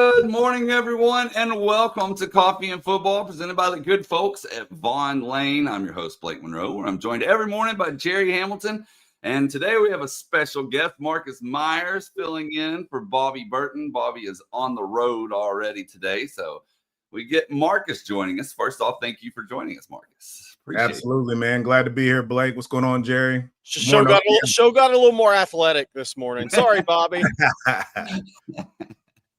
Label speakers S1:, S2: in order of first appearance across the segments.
S1: Good morning, everyone, and welcome to Coffee and Football, presented by the good folks at Vaughn Lane. I'm your host, Blake Monroe, where I'm joined every morning by Jerry Hamilton. And today we have a special guest, Marcus Myers, filling in for Bobby Burton. Bobby is on the road already today, so we get Marcus joining us. First off, thank you for joining us, Marcus.
S2: Absolutely, man. Glad to be here, Blake. What's going on, Jerry?
S3: Show got a little more athletic this morning. Sorry, Bobby.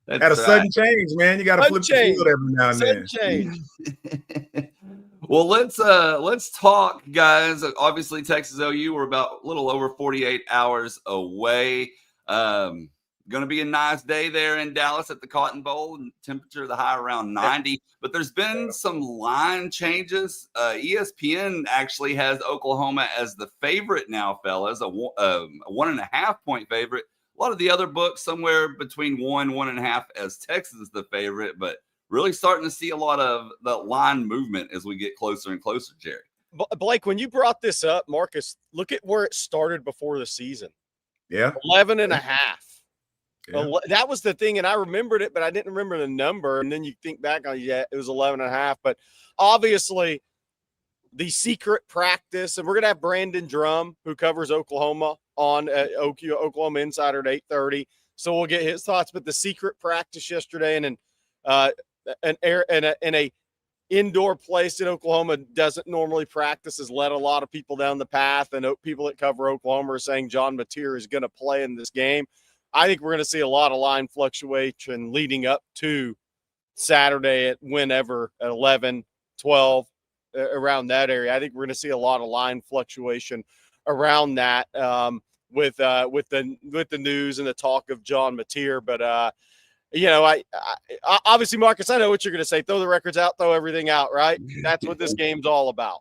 S2: Had a sudden change, man. You got to flip the field every now and then.
S1: Change. Well, let's talk, guys. Obviously, Texas OU, we're about a little over 48 hours away. Going to be a nice day there in Dallas at the Cotton Bowl, and temperature of the high around 90. But there's been some line changes. ESPN actually has Oklahoma as the favorite now, fellas, a 1.5-point favorite. A lot of the other books somewhere between 1.5 as Texas is the favorite, but really starting to see a lot of the line movement as we get closer and closer, Jerry.
S3: Blake, when you brought this up, Marcus, look at where it started before the season.
S2: Yeah.
S3: 11.5.
S2: Yeah.
S3: That was the thing, and I remembered it, but I didn't remember the number. And then you think back on it was 11.5. But obviously, the secret practice, and we're going to have Brandon Drum, who covers Oklahoma, on Oklahoma Insider at 8:30. So we'll get his thoughts. But the secret practice yesterday, and in a indoor place in Oklahoma doesn't normally practice, has led a lot of people down the path. And people that cover Oklahoma are saying John Mateer is going to play in this game. I think we're going to see a lot of line fluctuation leading up to Saturday at whenever, at 11, 12, around that area. I think we're going to see a lot of line fluctuation around that with the news and the talk of John Mateer. But I obviously, Marcus, I know what you're going to say. Throw the records out, throw everything out, right? That's what this game's all about.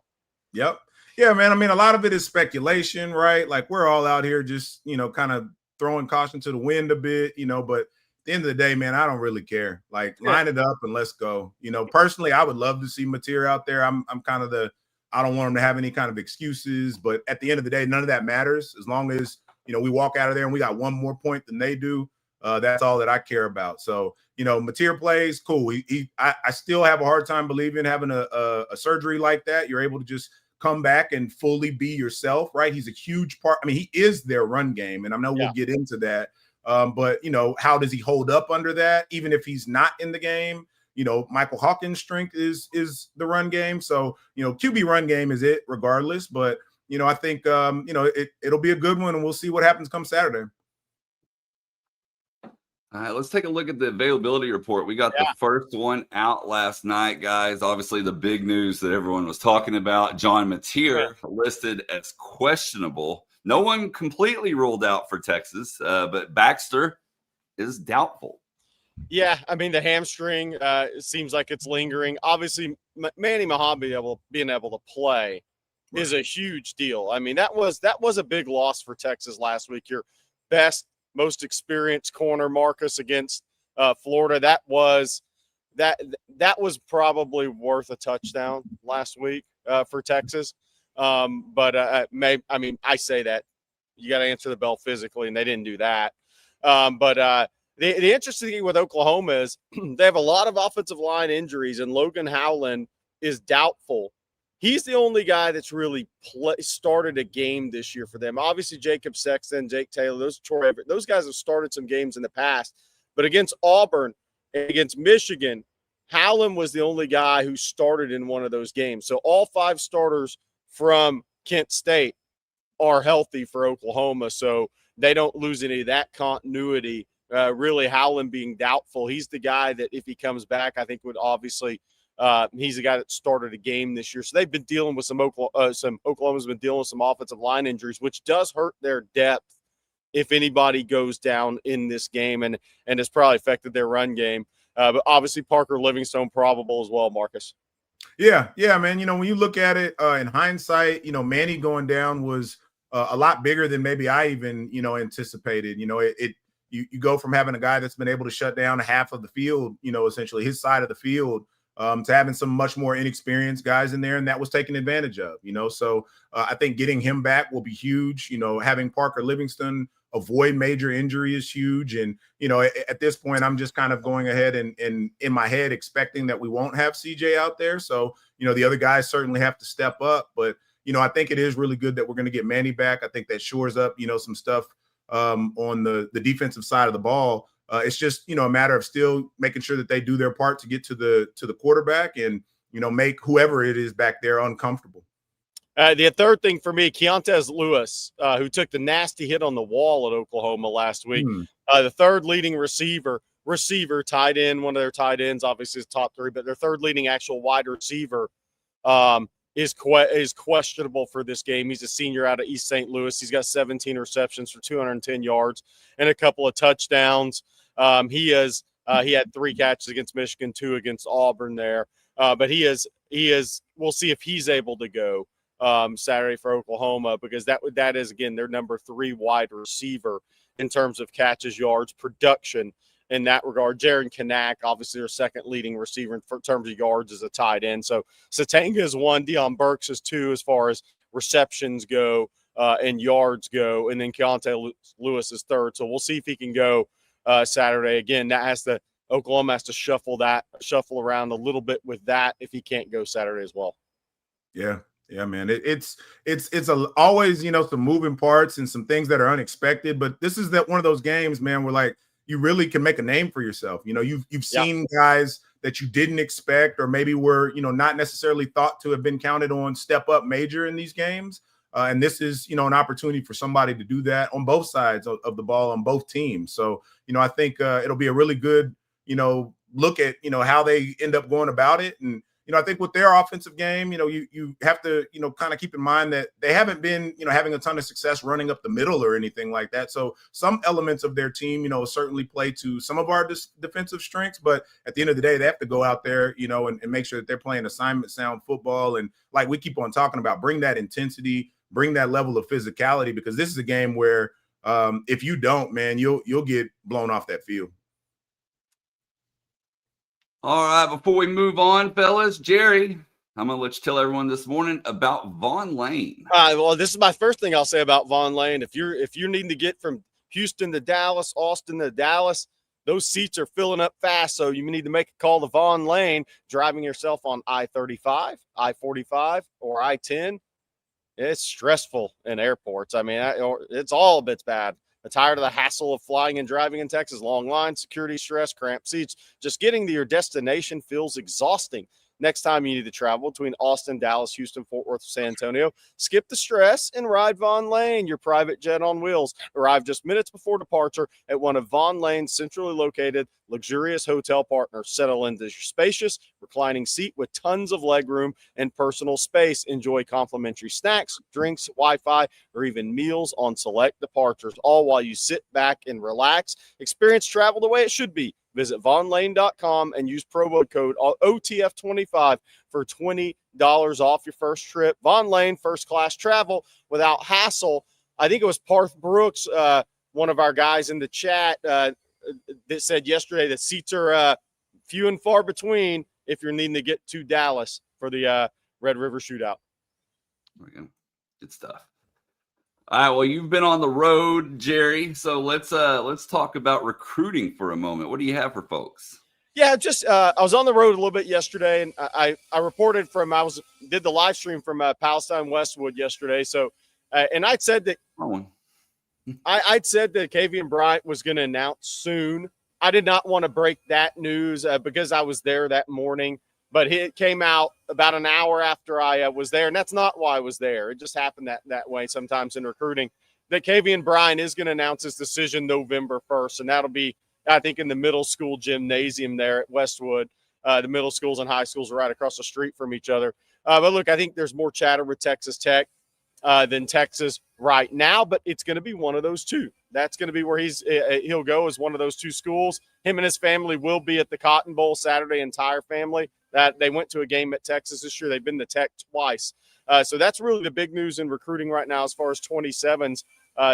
S2: Yep. Yeah, man. I mean, a lot of it is speculation, right? Like, we're all out here just, kind of throwing caution to the wind a bit, but at the end of the day, man, I don't really care. Like, line it up and let's go. Personally, I would love to see Mateer out there. I'm kind of I don't want him to have any kind of excuses, but at the end of the day, none of that matters. As long as, we walk out of there and we got one more point than they do, that's all that I care about. So, Mateer plays, cool. I still have a hard time believing having a surgery like that. You're able to just come back and fully be yourself, right? He's a huge part. I mean, he is their run game, and I know we'll get into that. But, how does he hold up under that? Even if he's not in the game, Michael Hawkins' strength is the run game. So, QB run game is it regardless. But, I think, it'll be a good one, and we'll see what happens come Saturday.
S1: All right, let's take a look at the availability report. We got the first one out last night, guys. Obviously, the big news that everyone was talking about, John Mateer listed as questionable. No one completely ruled out for Texas, but Baxter is doubtful.
S3: Yeah, I mean, the hamstring seems like it's lingering. Obviously, Manny Muhammad being able to play is a huge deal. I mean, that was a big loss for Texas last week. Your best, most experienced corner, Marcus, against Florida. That was probably worth a touchdown last week for Texas. But I say that you got to answer the bell physically, and they didn't do that. But the interesting thing with Oklahoma is they have a lot of offensive line injuries, and Logan Howland is doubtful. He's the only guy that's really started a game this year for them. Obviously, Jacob Sexton, Jake Taylor, those guys have started some games in the past. But against Auburn and against Michigan, Howland was the only guy who started in one of those games. So all 5 starters from Kent State are healthy for Oklahoma, so they don't lose any of that continuity. Really, Howland being doubtful, he's the guy that if he comes back, I think would obviously he's the guy that started a game this year. So they've been dealing with Oklahoma's been dealing with some offensive line injuries, which does hurt their depth if anybody goes down in this game, and has probably affected their run game. But obviously Parker Livingstone probable as well, Marcus.
S2: Yeah, man. When you look at it in hindsight, Manny going down was a lot bigger than maybe I even, anticipated. You go from having a guy that's been able to shut down half of the field, essentially his side of the field, to having some much more inexperienced guys in there, and that was taken advantage of. So I think getting him back will be huge. Having Parker Livingston avoid major injury is huge. And, at this point, I'm just kind of going ahead and in my head expecting that we won't have CJ out there. So, the other guys certainly have to step up. But, I think it is really good that we're going to get Manny back. I think that shores up, some stuff on the defensive side of the ball. It's just, a matter of still making sure that they do their part to get to the quarterback and, make whoever it is back there uncomfortable.
S3: The third thing for me, Keontez Lewis, who took the nasty hit on the wall at Oklahoma last week, the third leading receiver, tight end, one of their tight ends, obviously is top three, but their third leading actual wide receiver is questionable for this game. He's a senior out of East St. Louis. He's got 17 receptions for 210 yards and a couple of touchdowns. He had 3 catches against Michigan, 2 against Auburn there. But he is. We'll see if he's able to go Saturday for Oklahoma, because that is again their number 3 wide receiver in terms of catches, yards, production in that regard. Jaron Kanak, obviously their second leading receiver in terms of yards, as a tight end. So Satanga is 1, Deion Burks is 2 as far as receptions go and yards go, and then Keontae Lewis is 3rd. So we'll see if he can go Saturday. Again, Oklahoma has to shuffle around a little bit with that if he can't go Saturday as well.
S2: Yeah, man. It's always, some moving parts and some things that are unexpected. But this is one of those games, man, where like you really can make a name for yourself. You've seen guys that you didn't expect, or maybe were, not necessarily thought to have been counted on step up major in these games. And this is, an opportunity for somebody to do that on both sides of the ball on both teams. So, I think it'll be a really good, look at, how they end up going about it. And, I think with their offensive game, you have to, kind of keep in mind that they haven't been, having a ton of success running up the middle or anything like that. So some elements of their team, certainly play to some of our defensive strengths. But at the end of the day, they have to go out there, and make sure that they're playing assignment sound football. And like we keep on talking about, bring that intensity, bring that level of physicality, because this is a game where if you don't, man, you'll get blown off that field.
S1: All right, before we move on, fellas, Jerry, I'm going to let you tell everyone this morning about Vaughn Lane.
S3: Well, this is my first thing I'll say about Vaughn Lane. If you're needing to get from Houston to Dallas, Austin to Dallas, those seats are filling up fast, so you need to make a call to Vaughn Lane. Driving yourself on I-35, I-45, or I-10, it's stressful in airports. I mean, it's all a bit bad. I'm tired of the hassle of flying and driving in Texas. Long lines, security stress, cramped seats. Just getting to your destination feels exhausting. Next time you need to travel between Austin, Dallas, Houston, Fort Worth, San Antonio, skip the stress and ride Vaughn Lane, your private jet on wheels. Arrive just minutes before departure at one of Vaughn Lane's centrally located luxurious hotel partners. Settle into your spacious, reclining seat with tons of legroom and personal space. Enjoy complimentary snacks, drinks, Wi-Fi, or even meals on select departures, all while you sit back and relax. Experience travel the way it should be. Visit VaughnLane.com and use promo code OTF25 for $20 off your first trip. Vaughn Lane, first class travel without hassle. I think it was Parth Brooks, one of our guys in the chat, that said yesterday that seats are few and far between if you're needing to get to Dallas for the Red River Shootout.
S1: There we go. Good stuff. All right, well, you've been on the road, Jerry, so let's talk about recruiting for a moment. What do you have for folks?
S3: Yeah, just I was on the road a little bit yesterday, and I reported did the live stream from Palestine Westwood yesterday. So, and I'd said that I'd said that Kavian Bryant was going to announce soon. I did not want to break that news because I was there that morning. But it came out about an hour after I was there, and that's not why I was there. It just happened that way sometimes in recruiting, that Kavian Bryant is going to announce his decision November 1st, and that'll be, I think, in the middle school gymnasium there at Westwood. The middle schools and high schools are right across the street from each other. But, look, I think there's more chatter with Texas Tech than Texas right now, but it's going to be one of those two. That's going to be where he'll go, as one of those two schools. Him and his family will be at the Cotton Bowl Saturday, entire family. That they went to a game at Texas this year. They've been to Tech twice. So that's really the big news in recruiting right now as far as 27s.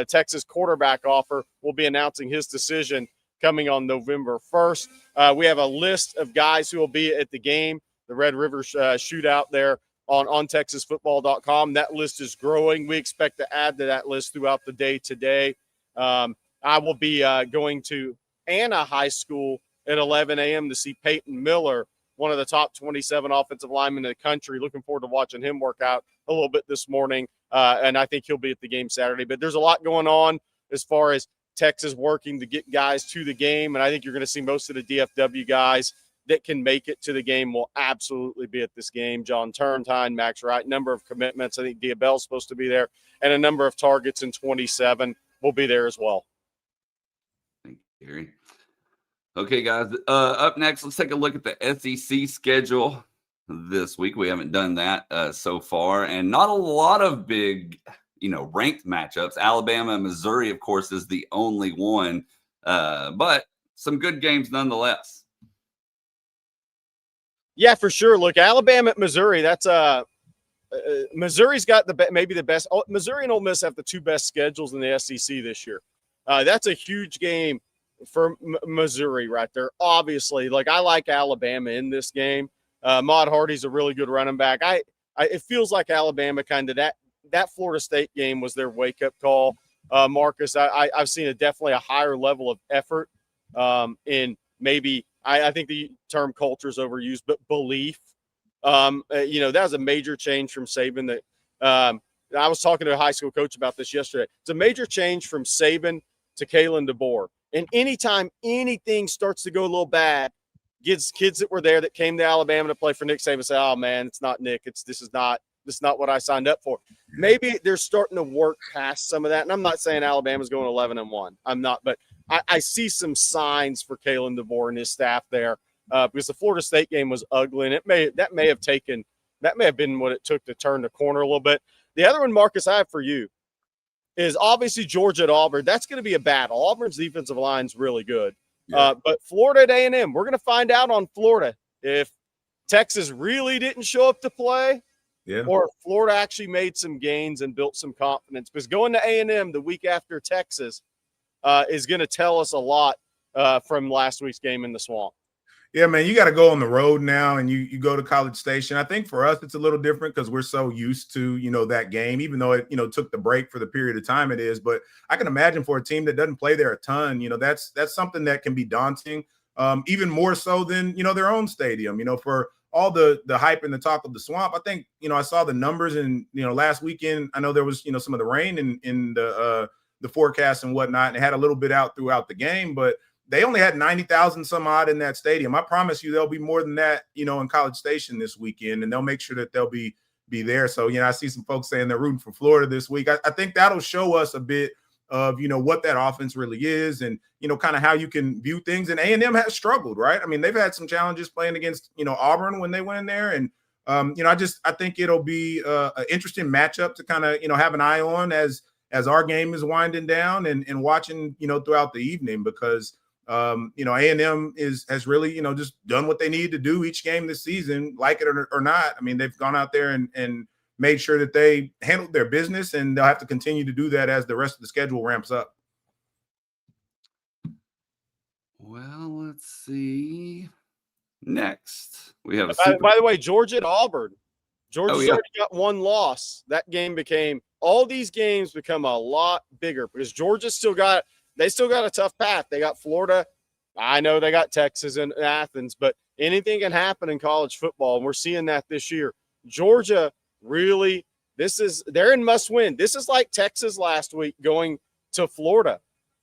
S3: Texas quarterback offer will be announcing his decision coming on November 1st. We have a list of guys who will be at the game, the Red River Shootout there on TexasFootball.com. That list is growing. We expect to add to that list throughout the day today. I will be going to Anna High School at 11 a.m. to see Peyton Miller, one of the top 27 offensive linemen in the country. Looking forward to watching him work out a little bit this morning, and I think he'll be at the game Saturday. But there's a lot going on as far as Texas working to get guys to the game, and I think you're going to see most of the DFW guys that can make it to the game will absolutely be at this game. John Turntine, Max Wright, number of commitments. I think Diabell's supposed to be there, and a number of targets in 27 will be there as well.
S1: Thank you, Gary. Okay, guys. Up next, let's take a look at the SEC schedule this week. We haven't done that so far, and not a lot of big, ranked matchups. Alabama and Missouri, of course, is the only one, but some good games nonetheless.
S3: Yeah, for sure. Look, Alabama at Missouri. That's Missouri's got maybe the best. Missouri and Ole Miss have the two best schedules in the SEC this year. That's a huge game for Missouri right there. Obviously, I like Alabama in this game. Maud Hardy's a really good running back. It feels like Alabama kind of that Florida State game was their wake up call. Marcus, I've seen definitely a higher level of effort in maybe. I think the term culture is overused, but belief. That was a major change from Saban. That I was talking to a high school coach about this yesterday. It's a major change from Saban to Kalen DeBoer. And anytime anything starts to go a little bad, kids that were there that came to Alabama to play for Nick Saban say, "Oh man, it's not Nick. This is not what I signed up for." Maybe they're starting to work past some of that. And I'm not saying Alabama's going 11-1. I'm not, but I see some signs for Kalen DeBoer and his staff there because the Florida State game was ugly, and that may have been what it took to turn the corner a little bit. The other one, Marcus, I have for you is obviously Georgia at Auburn. That's going to be a battle. Auburn's defensive line's really good. Yeah. But Florida at A&M, we're going to find out on Florida if Texas really didn't show up to play or if Florida actually made some gains and built some confidence. Because going to A&M the week after Texas is going to tell us a lot from last week's game in the Swamp.
S2: Yeah, man, you got to go on the road now, and you go to College Station. I think for us, it's a little different because we're so used to, that game, even though it, took the break for the period of time it is. But I can imagine for a team that doesn't play there a ton, that's something that can be daunting, even more so than, their own stadium, for all the hype and the talk of the Swamp. I think, I saw the numbers and, last weekend, I know there was, some of the rain in the forecast and whatnot, and it had a little bit out throughout the game, but they only had 90,000 some odd in that stadium. I promise you there'll be more than that, in College Station this weekend, and they'll make sure that they'll be there. So, I see some folks saying they're rooting for Florida this week. I think that'll show us a bit of, what that offense really is and, kind of how you can view things. And A&M has struggled, right? I mean, they've had some challenges playing against, Auburn when they went in there. And, I think it'll be an interesting matchup to kind of, have an eye on as our game is winding down and watching, throughout the evening because – A&M has really, just done what they need to do each game this season, like it or not. I mean, they've gone out there and made sure that they handled their business, and they'll have to continue to do that as the rest of the schedule ramps up.
S1: Well, let's see. Next, we have
S3: by the way, Georgia at Auburn. Georgia's already got one loss. That game all these games become a lot bigger because Georgia still got a tough path. They got Florida. I know they got Texas and Athens, but anything can happen in college football, and we're seeing that this year. Georgia really, they're in must win. This is like Texas last week going to Florida.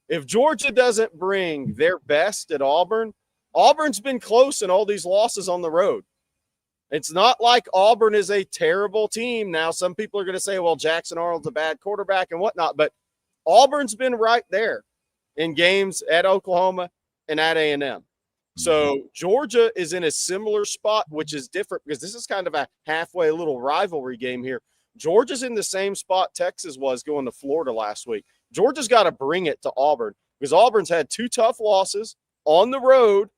S3: If Georgia doesn't bring their best at Auburn's been close in all these losses on the road. It's not like Auburn is a terrible team. Now, some people are going to say, well, Jackson Arnold's a bad quarterback and whatnot, but Auburn's been right there in games at Oklahoma and at A&M. So Georgia is in a similar spot, which is different because this is kind of a halfway little rivalry game here. Georgia's in the same spot Texas was going to Florida last week. Georgia's got to bring it to Auburn because Auburn's had two tough losses on the road.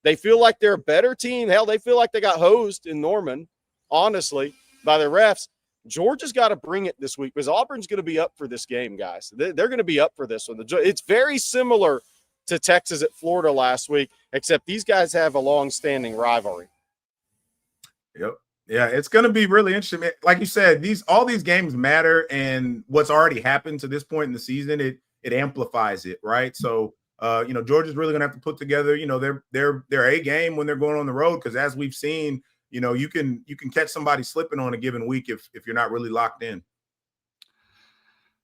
S3: They feel like they're a better team. Hell, they feel like they got hosed in Norman, honestly, by the refs. Georgia's got to bring it this week because Auburn's going to be up for this game, guys. They're going to be up for this one. It's very similar to Texas at Florida last week, except these guys have a long-standing rivalry.
S2: Yep. Yeah, it's going to be really interesting. Like you said, all these games matter, and what's already happened to this point in the season, it amplifies it, right? So Georgia's really gonna have to put together, their A game when they're going on the road, because as we've seen, you can catch somebody slipping on a given week if you're not really locked in.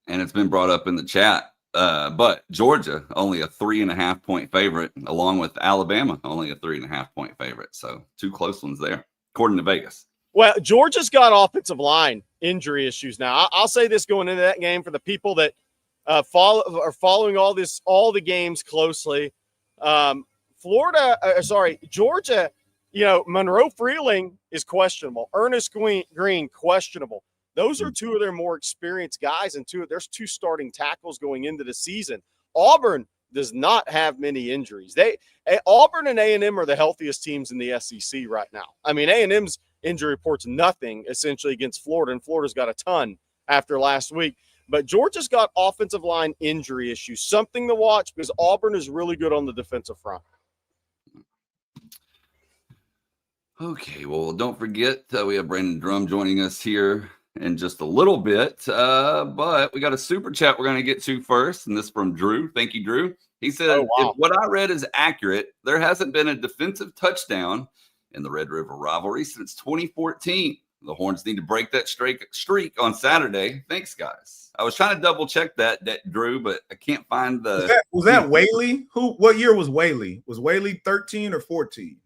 S1: And it's been brought up in the chat, but Georgia only a 3.5-point favorite, along with Alabama only a 3.5-point favorite. So 2 close ones there, according to Vegas.
S3: Well, Georgia's got offensive line injury issues now. I'll say this going into that game for the people that are following all the games closely. Georgia, Monroe Freeling is questionable. Ernest Green questionable. Those are 2 of their more experienced guys, and there's 2 starting tackles going into the season. Auburn does not have many injuries. Auburn and A&M are the healthiest teams in the SEC right now. I mean, A&M's injury report's nothing essentially against Florida, and Florida's got a ton after last week. But Georgia's got offensive line injury issues, something to watch, because Auburn is really good on the defensive front.
S1: Okay, well, don't forget we have Brandon Drum joining us here in just a little bit, but we got a super chat we're going to get to first, and this is from Drew. Thank you, Drew. He said, If what I read is accurate, there hasn't been a defensive touchdown in the Red River Rivalry since 2014. The Horns need to break that streak on Saturday. Thanks, guys. I was trying to double check that Drew, but I can't find the.
S2: Was that Whaley? What year was Whaley? Was Whaley 13 or 14?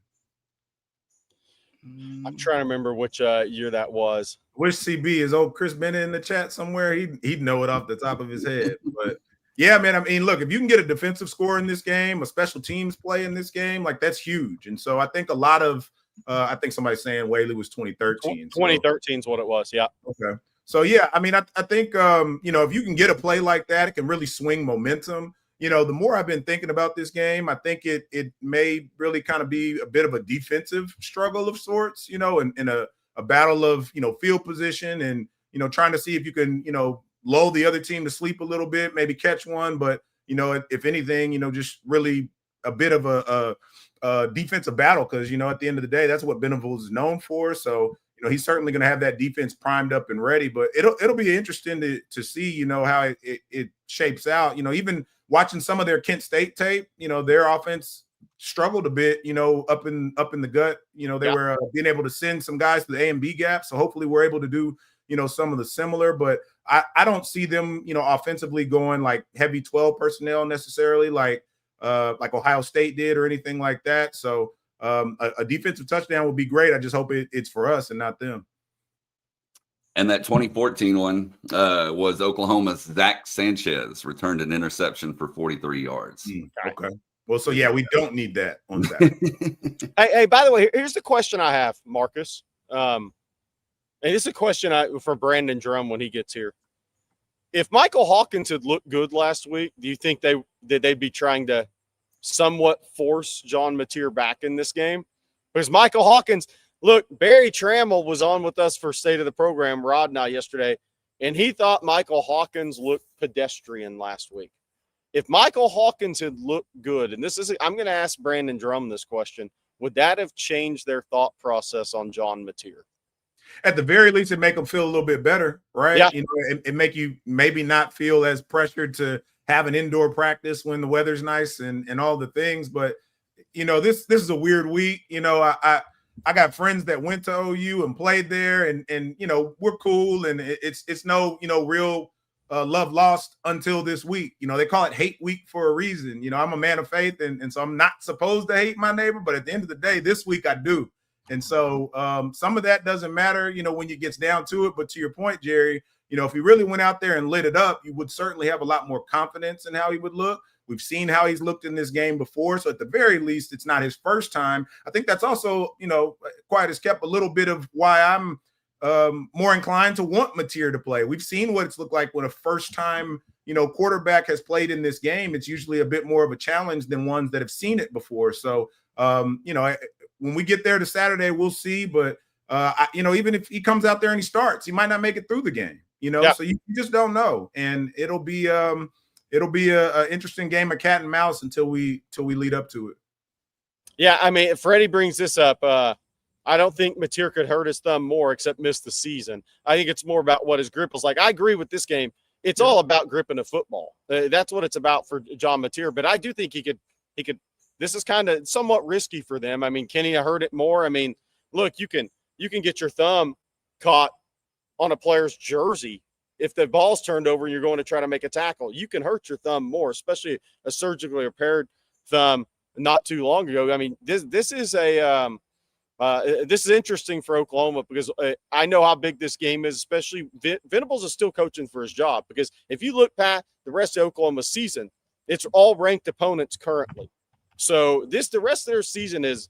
S3: I'm trying to remember which year that was.
S2: Wish CB is old Chris Bennett in the chat somewhere. He'd know it off the top of his head. But yeah, man, I mean, look, if you can get a defensive score in this game, a special teams play in this game, like that's huge. And so I think a lot of I think somebody's saying Whaley was 2013.
S3: 2013 is what it was. Yeah.
S2: Okay. So yeah, I mean, I think if you can get a play like that, it can really swing momentum. The more I've been thinking about this game, I think it may really kind of be a bit of a defensive struggle of sorts, in a battle of, field position and, trying to see if you can, lull the other team to sleep a little bit, maybe catch one. But, if anything, just really a bit of a defensive battle, because, at the end of the day, that's what Venables is known for. So, he's certainly going to have that defense primed up and ready. But it'll be interesting to see, how it shapes out. Even watching some of their Kent State tape, their offense struggled a bit, up in the gut. They were being able to send some guys to the A and B gap. So hopefully we're able to do, some of the similar. But I don't see them, offensively going like heavy 12 personnel necessarily, like Ohio State did or anything like that. So a defensive touchdown would be great. I just hope it's for us and not them.
S1: And that 2014 one was Oklahoma's Zach Sanchez returned an interception for 43 yards.
S2: Okay. Well, so yeah, we don't need that on that.
S3: Hey, by the way, here's the question I have, Marcus. And this is a question for Brandon Drum when he gets here. If Michael Hawkins had looked good last week, do you think they'd be trying to somewhat force John Mateer back in this game? Because Michael Hawkins, look, Barry Trammell was on with us for State of the Program, Rod and I, yesterday, and he thought Michael Hawkins looked pedestrian last week. If Michael Hawkins had looked good, and I'm going to ask Brandon Drum this question, would that have changed their thought process on John Mateer?
S2: At the very least, it make them feel a little bit better, right?
S3: Yeah.
S2: It make you maybe not feel as pressured to have an indoor practice when the weather's nice and all the things. But, this is a weird week. I got friends that went to OU and played there and we're cool. And it's no, real love lost until this week. They call it hate week for a reason. I'm a man of faith. And so I'm not supposed to hate my neighbor. But at the end of the day, this week I do. And so some of that doesn't matter, when it gets down to it. But to your point, Jerry, if he really went out there and lit it up, you would certainly have a lot more confidence in how he would look. We've seen how he's looked in this game before. So at the very least, it's not his first time. I think that's also, quiet as kept, a little bit of why I'm more inclined to want Mateer to play. We've seen what it's looked like when a first-time, quarterback has played in this game. It's usually a bit more of a challenge than ones that have seen it before. So, when we get there to Saturday, we'll see. But, even if he comes out there and he starts, he might not make it through the game, So you just don't know. And it'll be a interesting game of cat and mouse until we lead up to it.
S3: Yeah, I mean, Freddie brings this up. I don't think Mateer could hurt his thumb more except miss the season. I think it's more about what his grip was like. I agree with this game. it's all about gripping a football. That's what it's about for John Mateer. But I do think he could. This is kind of somewhat risky for them. I mean, can he hurt it more? I mean, look, you can get your thumb caught on a player's jersey if the ball's turned over and you're going to try to make a tackle. You can hurt your thumb more, especially a surgically repaired thumb not too long ago. I mean, this is this is interesting for Oklahoma because I know how big this game is, especially Venables is still coaching for his job, because if you look past the rest of Oklahoma's season, it's all ranked opponents currently. So the rest of their season is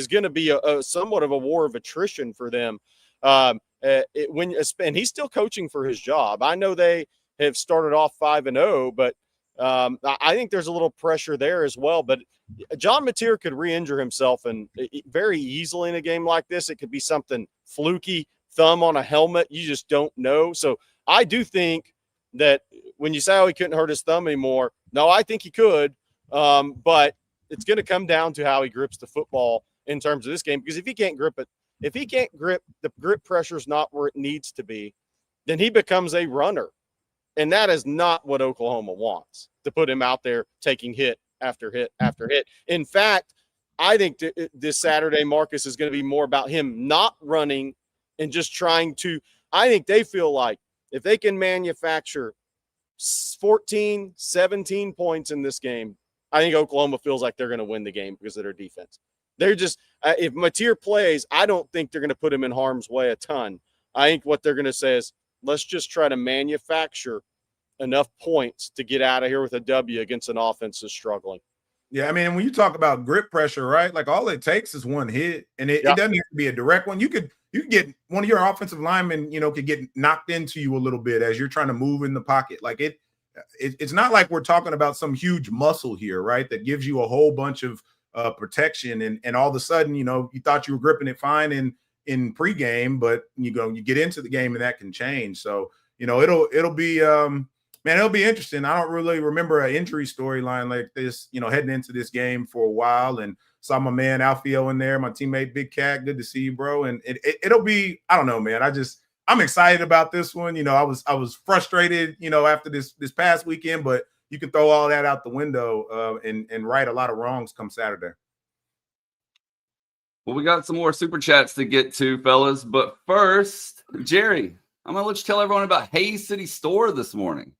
S3: going to be a somewhat of a war of attrition for them. And he's still coaching for his job. I know they have started off 5-0, but I think there's a little pressure there as well. But John Mateer could re-injure himself and very easily in a game like this. It could be something fluky, thumb on a helmet. You just don't know. So I do think that when you say, oh, he couldn't hurt his thumb anymore, no, I think he could. But it's going to come down to how he grips the football in terms of this game, because if he can't grip it, if he can't grip, the grip pressure's not where it needs to be, then he becomes a runner. And that is not what Oklahoma wants, to put him out there taking hit after hit after hit. In fact, I think this Saturday, Marcus, is going to be more about him not running and just trying to – I think they feel like if they can manufacture 14, 17 points in this game, I think Oklahoma feels like they're going to win the game because of their defense. They're just if Mateer plays, I don't think they're going to put him in harm's way a ton. I think what they're going to say is, let's just try to manufacture enough points to get out of here with a W against an offense that's struggling.
S2: Yeah, I mean, when you talk about grip pressure, right? Like all it takes is one hit, and it doesn't have to be a direct one. You could get one of your offensive linemen, could get knocked into you a little bit as you're trying to move in the pocket. Like it's not like we're talking about some huge muscle here, right? That gives you a whole bunch of protection, and all of a sudden, you thought you were gripping it fine in pregame, but you get into the game and that can change. So it'll be it'll be interesting. I don't really remember an injury storyline like this, heading into this game for a while, and saw my man Alfio in there, my teammate Big Cat. Good to see you, bro. And it'll be, I don't know, man. I'm excited about this one. I was frustrated, after this past weekend, but you can throw all that out the window and right a lot of wrongs come Saturday.
S1: Well, we got some more super chats to get to, fellas. But first, Jerry, I'm going to let you tell everyone about Hayes City Store this morning.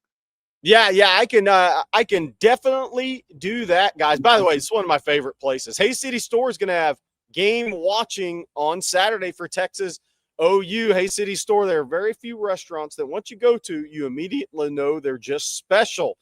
S3: Yeah, I can definitely do that, guys. By the way, it's one of my favorite places. Hayes City Store is going to have game watching on Saturday for Texas OU. Hayes City Store, there are very few restaurants that once you go to, you immediately know they're just special.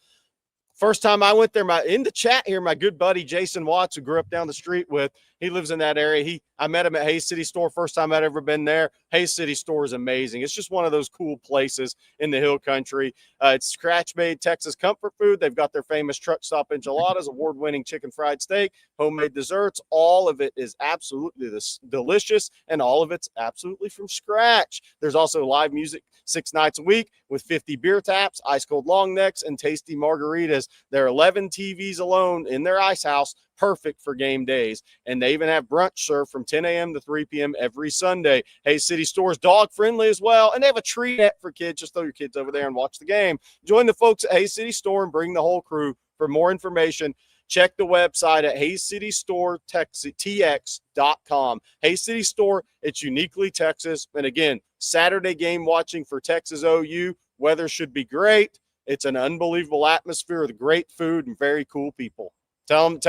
S3: First time I went there, in the chat here, my good buddy Jason Watts, who grew up down the street with, he lives in that area. I met him at Hayes City Store, first time I'd ever been there. Hayes City Store is amazing. It's just one of those cool places in the Hill Country. It's scratch-made Texas comfort food. They've got their famous truck stop enchiladas, award-winning chicken fried steak, homemade desserts. All of it is absolutely delicious, and all of it's absolutely from scratch. There's also live music 6 nights a week with 50 beer taps, ice-cold long necks, and tasty margaritas. There are 11 TVs alone in their ice house, perfect for game days. And they even have brunch served from 10 a.m. to 3 p.m. every Sunday. Hayes City Store is dog friendly as well. And they have a tree net for kids. Just throw your kids over there and watch the game. Join the folks at Hayes City Store and bring the whole crew. For more information, check the website at HayesCityStoreTX.com. Hayes City Store, it's uniquely Texas. And again, Saturday game watching for Texas OU. Weather should be great. It's an unbelievable atmosphere with great food and very cool people. Tell them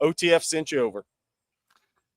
S3: OTF sent you over.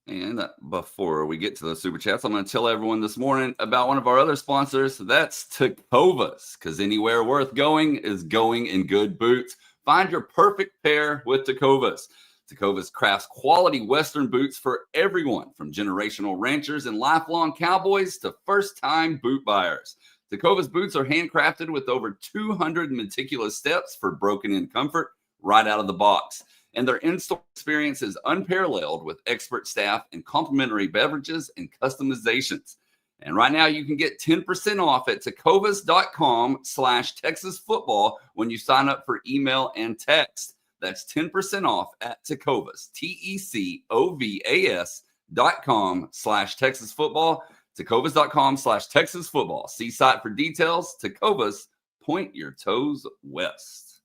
S1: And before we get to those super chats, I'm going to tell everyone this morning about one of our other sponsors. That's Tecovas, because anywhere worth going is going in good boots. Find your perfect pair with Tecovas. Tecovas crafts quality Western boots for everyone, from generational ranchers and lifelong cowboys to first-time boot buyers. Tecovas boots are handcrafted with over 200 meticulous steps for broken-in comfort right out of the box. And their in-store experience is unparalleled with expert staff and complimentary beverages and customizations. And right now you can get 10% off at tecovas.com/Texas football when you sign up for email and text. That's 10% off at Tecovas, TECOVAS.com/Texas football, tecovas.com/Texas football. See site for details. Tecovas, Point your toes west.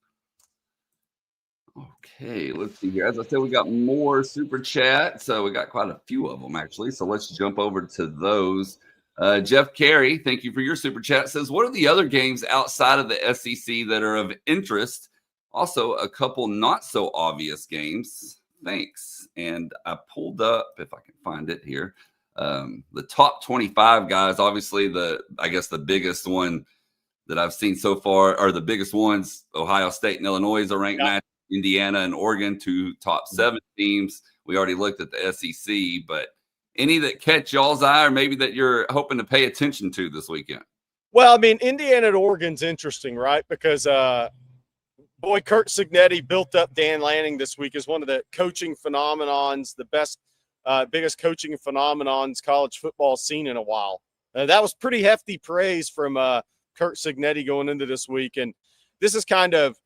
S1: Okay, let's see here. As I said, we got more super chats. So we got quite a few of them, actually. So let's jump over to those. Jeff Carey, thank you for your super chat. Says, what are the other games outside of the SEC that are of interest? Also, a couple not so obvious games. Thanks. And I pulled up, if I can find it here, the top 25 guys. Obviously, I guess the biggest one that I've seen so far are the biggest ones. Ohio State and Illinois is a ranked match. Indiana and Oregon, 2 top 7 teams. We already looked at the SEC, but any that catch y'all's eye or maybe that you're hoping to pay attention to this weekend?
S3: Well, I mean, Indiana and Oregon's interesting, right? Because, boy, Kurt Cignetti built up Dan Lanning this week as one of the coaching phenomenons, the best, biggest coaching phenomenons college football seen in a while. That was pretty hefty praise from Kurt Cignetti going into this week. And this is kind of,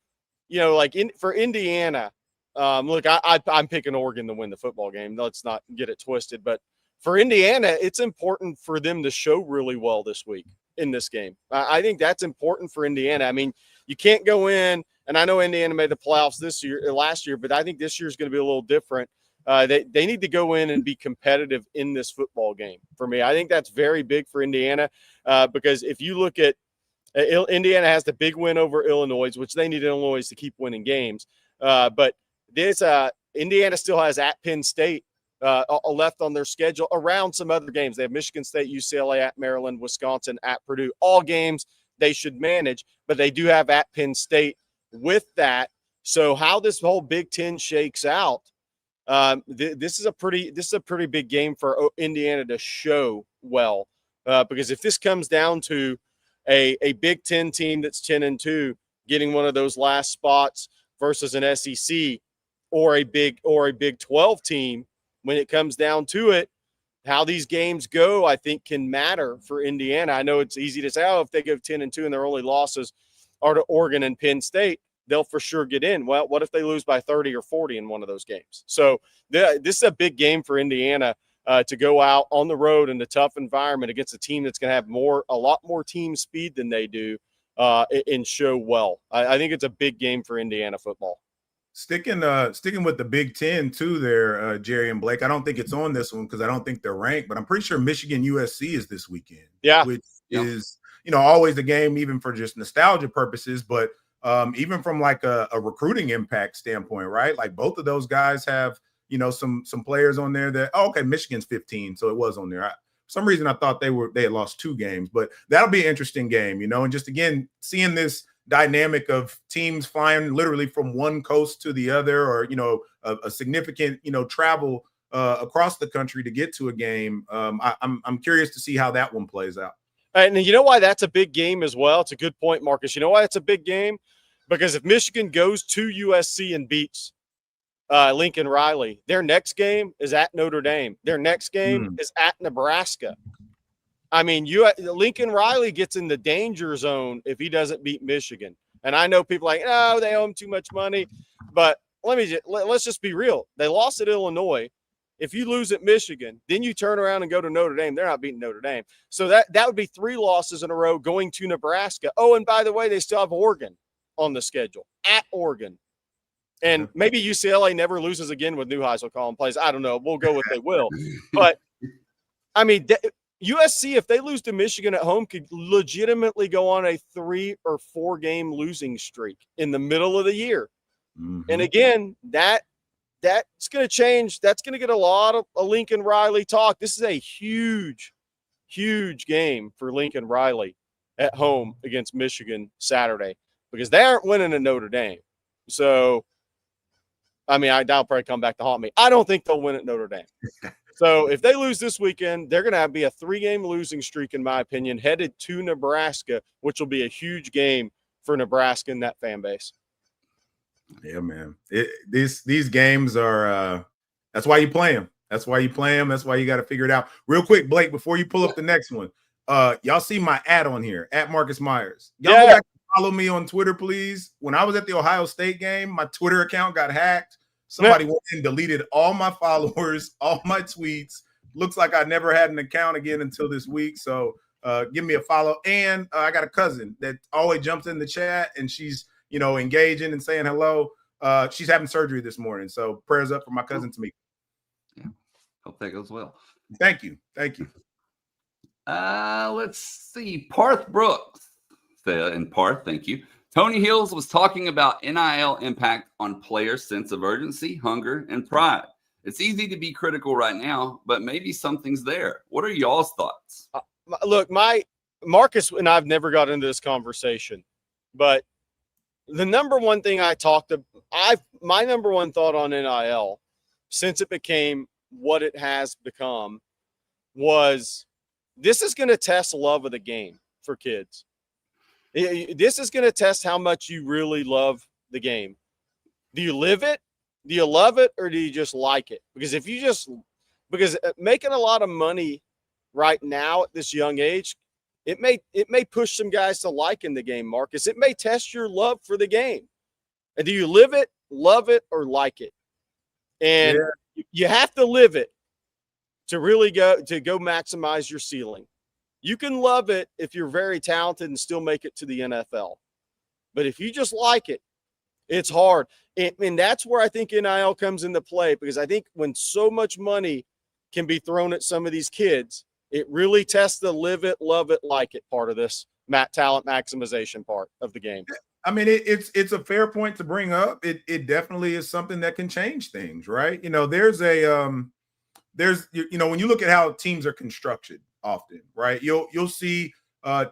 S3: like for Indiana, look, I'm picking Oregon to win the football game. Let's not get it twisted. But for Indiana, it's important for them to show really well this week in this game. I think that's important for Indiana. I mean, you can't go in, and I know Indiana made the playoffs last year, but I think this year is going to be a little different. They need to go in and be competitive in this football game. For me, I think that's very big for Indiana because if you look at Indiana has the big win over Illinois, which they need Illinois to keep winning games. But this Indiana still has at Penn State left on their schedule around some other games. They have Michigan State, UCLA, at Maryland, Wisconsin, at Purdue. All games they should manage, but they do have at Penn State with that. So how this whole Big Ten shakes out, this is a pretty big game for Indiana to show well because if this comes down to a Big Ten team that's 10-2 getting one of those last spots versus an SEC or a Big 12 team, when it comes down to it, how these games go, I think, can matter for Indiana. I know it's easy to say, if they go 10-2 and their only losses are to Oregon and Penn State, they'll for sure get in. Well, what if they lose by 30 or 40 in one of those games? So this is a big game for Indiana. To go out on the road in a tough environment against a team that's going to have a lot more team speed than they do and show well. I think it's a big game for Indiana football.
S2: Sticking with the Big Ten too there, Jerry and Blake. I don't think it's on this one because I don't think they're ranked, but I'm pretty sure Michigan USC is this weekend.
S3: Yeah.
S2: Which is, always a game even for just nostalgia purposes, but even from like a recruiting impact standpoint, right? Like both of those guys have some players on there that, okay, Michigan's 15, so it was on there. For some reason, I thought they had lost 2 games, but that'll be an interesting game, and just again seeing this dynamic of teams flying literally from one coast to the other, or a significant travel across the country to get to a game. I'm curious to see how that one plays out.
S3: And you know why that's a big game as well? It's a good point, Marcus. You know why it's a big game? Because if Michigan goes to USC and beats Lincoln Riley, their next game is at Notre Dame. Their next game is at Nebraska. I mean, Lincoln Riley gets in the danger zone if he doesn't beat Michigan. And I know people are like, no, they owe him too much money. But let's just be real. They lost at Illinois. If you lose at Michigan, then you turn around and go to Notre Dame. They're not beating Notre Dame. So that would be 3 losses in a row going to Nebraska. Oh, and by the way, they still have Oregon on the schedule, at Oregon. And maybe UCLA never loses again with Neuheisel calling plays. I don't know. We'll go with they will. But, I mean, USC, if they lose to Michigan at home, could legitimately go on a 3 or 4 game losing streak in the middle of the year. Mm-hmm. And again, that's going to change. That's going to get a lot of Lincoln Riley talk. This is a huge, huge game for Lincoln Riley at home against Michigan Saturday because they aren't winning at Notre Dame. So, I mean, that'll probably come back to haunt me. I don't think they'll win at Notre Dame. So if they lose this weekend, they're going to be a 3-game losing streak, in my opinion, headed to Nebraska, which will be a huge game for Nebraska and that fan base.
S2: Yeah, man. These games are that's why you play them. That's why you play them. That's why you got to figure it out. Real quick, Blake, before you pull up the next one, y'all see my ad on here, at Marcus Myers. Y'all go back and follow me on Twitter, please. When I was at the Ohio State game, my Twitter account got hacked. Somebody went and deleted all my followers, all my tweets. Looks like I never had an account again until this week. So give me a follow. And I got a cousin that always jumps in the chat, and she's, engaging and saying hello. She's having surgery this morning. So prayers up for my cousin Tamika.
S1: Yeah. Hope that goes well.
S2: Thank you. Thank you.
S1: Let's see. Parth Brooks said, and Parth, thank you. Tony Hills was talking about NIL impact on players' sense of urgency, hunger, and pride. It's easy to be critical right now, but maybe something's there. What are y'all's thoughts?
S3: Look, Marcus and I've never got into this conversation, but the number one thing my number one thought on NIL since it became what it has become was this is going to test love of the game for kids. This is going to test how much you really love the game. Do you live it? Do you love it? Or do you just like it? Because making a lot of money right now at this young age, it may push some guys to liking the game, Marcus. It may test your love for the game. And do you live it, love it, or like it? And you have to live it to really go maximize your ceiling. You can love it if you're very talented and still make it to the NFL. But if you just like it, it's hard. And that's where I think NIL comes into play, because I think when so much money can be thrown at some of these kids, it really tests the live it, love it, like it part of this talent maximization part of the game.
S2: I mean, it's a fair point to bring up. It definitely is something that can change things, right? There's when you look at how teams are constructed often, right? You'll see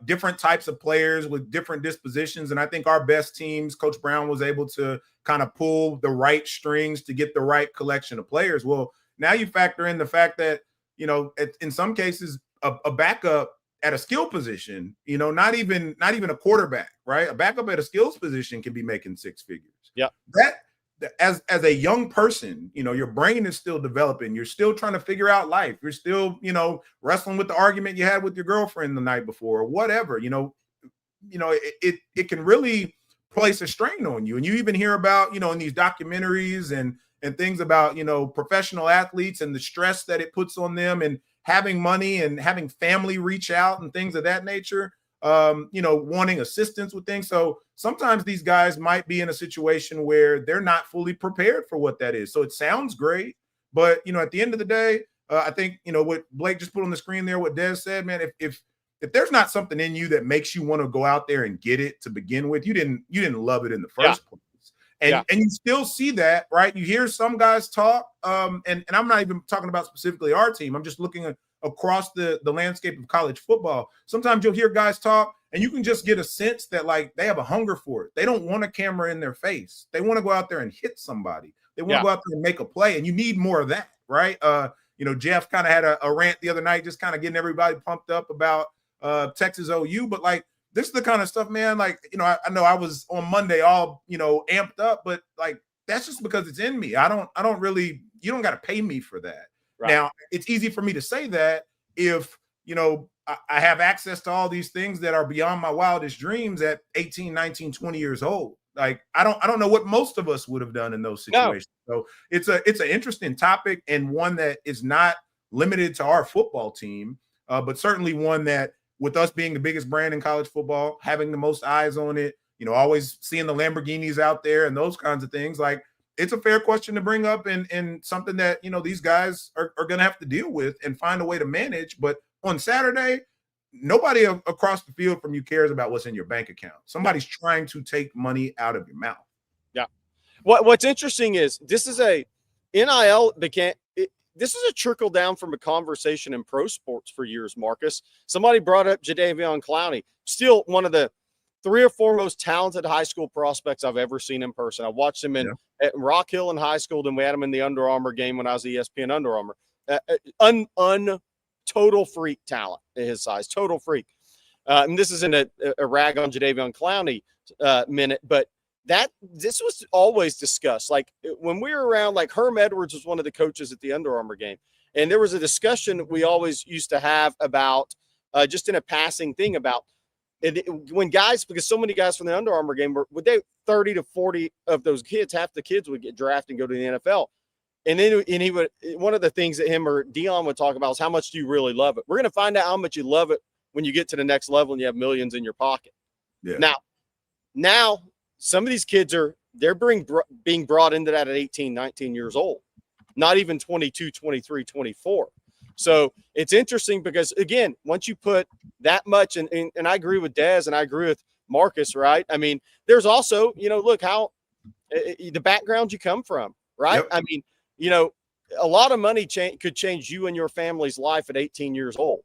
S2: different types of players with different dispositions. And I think our best teams, Coach Brown was able to kind of pull the right strings to get the right collection of players. Well, now you factor in the fact that, in some cases, a backup at a skill position, not even a quarterback, right? A backup at a skills position can be making six figures.
S3: Yeah.
S2: As a young person, your brain is still developing. You're still trying to figure out life. You're still, wrestling with the argument you had with your girlfriend the night before, or whatever. It can really place a strain on you. And you even hear about, in these documentaries and things about, professional athletes and the stress that it puts on them, and having money and having family reach out and things of that nature, wanting assistance with things. So sometimes these guys might be in a situation where they're not fully prepared for what that is. So it sounds great, but, at the end of the day, I think, what Blake just put on the screen there, what Des said, man, if there's not something in you that makes you want to go out there and get it to begin with, you didn't love it in the first place. And you still see that, right? You hear some guys talk, and I'm not even talking about specifically our team. I'm just looking across the landscape of college football. Sometimes you'll hear guys talk, and you can just get a sense that, like, they have a hunger for it. They don't want a camera in their face. They want to go out there and hit somebody. They want to go out there and make a play, and you need more of that, right? Jeff kind of had a rant the other night, just kind of getting everybody pumped up about Texas OU, but like, this is the kind of stuff, man, like, I know I was on Monday all, amped up, but like, that's just because it's in me. I don't really, you don't got to pay me for that. Right. Now, it's easy for me to say that if, I have access to all these things that are beyond my wildest dreams at 18, 19, 20 years old. Like, I don't know what most of us would have done in those situations. No. So it's an interesting topic, and one that is not limited to our football team, but certainly one that, with us being the biggest brand in college football, having the most eyes on it, always seeing the Lamborghinis out there and those kinds of things, like, it's a fair question to bring up, and something that, these guys are going to have to deal with and find a way to manage. But on Saturday, nobody across the field from you cares about what's in your bank account. Somebody's trying to take money out of your mouth.
S3: Yeah. What's interesting is this is a NIL this is a trickle down from a conversation in pro sports for years, Marcus. Somebody brought up Jadeveon Clowney, still one of the 3 or 4 most talented high school prospects I've ever seen in person. I watched him at Rock Hill in high school, then we had him in the Under Armour game when I was at ESPN Under Armour. Total freak talent at his size, total freak. And this isn't a rag on Jadeveon Clowney minute, but this was always discussed. Like, when we were around, like, Herm Edwards was one of the coaches at the Under Armour game, and there was a discussion we always used to have about just in a passing thing about when guys, because so many guys from the Under Armour game would they 30 to 40 of those kids, half the kids would get drafted and go to the NFL. And then he would, one of the things that him or Dion would talk about is how much do you really love it? We're going to find out how much you love it when you get to the next level and you have millions in your pocket.
S2: Yeah.
S3: Now some of these kids they're being brought into that at 18, 19 years old, not even 22, 23, 24. So it's interesting because, again, once you put that much, and I agree with Dez and I agree with Marcus, right? I mean, there's also, look how the background you come from, right?
S2: Yep.
S3: I mean, a lot of money could change you and your family's life at 18 years old.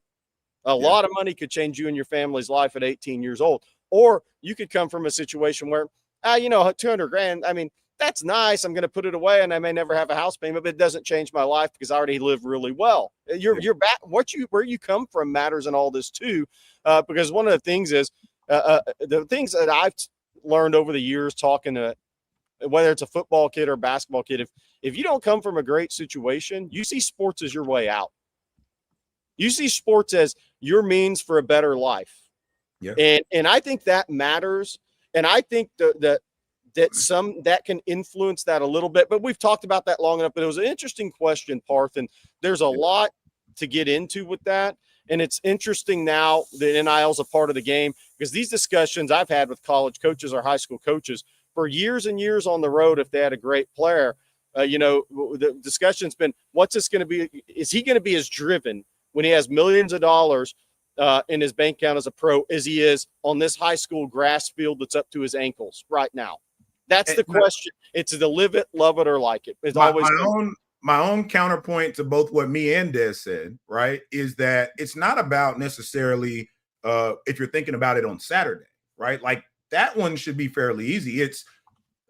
S3: A lot of money could change you and your family's life at 18 years old. Or you could come from a situation where, 200 grand, I mean, that's nice. I'm going to put it away and I may never have a house payment, but it doesn't change my life because I already live really well. You're back. Where you come from matters in all this too. Because one of the things is the things that I've learned over the years talking to, whether it's a football kid or a basketball kid, if you don't come from a great situation, you see sports as your way out. You see sports as your means for a better life.
S2: Yeah.
S3: And I think that matters. And I think that can influence that a little bit, but we've talked about that long enough. But it was an interesting question, Parth, and there's a lot to get into with that. And it's interesting now that NIL is a part of the game, because these discussions I've had with college coaches or high school coaches for years and years on the road, if they had a great player, the discussion's been, what's this going to be? Is he going to be as driven when he has millions of dollars in his bank account as a pro as he is on this high school grass field that's up to his ankles right now? That's the question. It's to live it, love it, or like it. It's always
S2: my own counterpoint to both what me and Des said, right, is that it's not about necessarily if you're thinking about it on Saturday, right? Like that one should be fairly easy. It's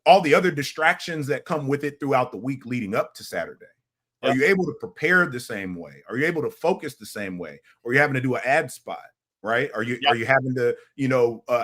S2: all the other distractions that come with it throughout the week leading up to Saturday. Are you able to prepare the same way? Are you able to focus the same way? Or are you having to do an ad spot, right? Are you having to,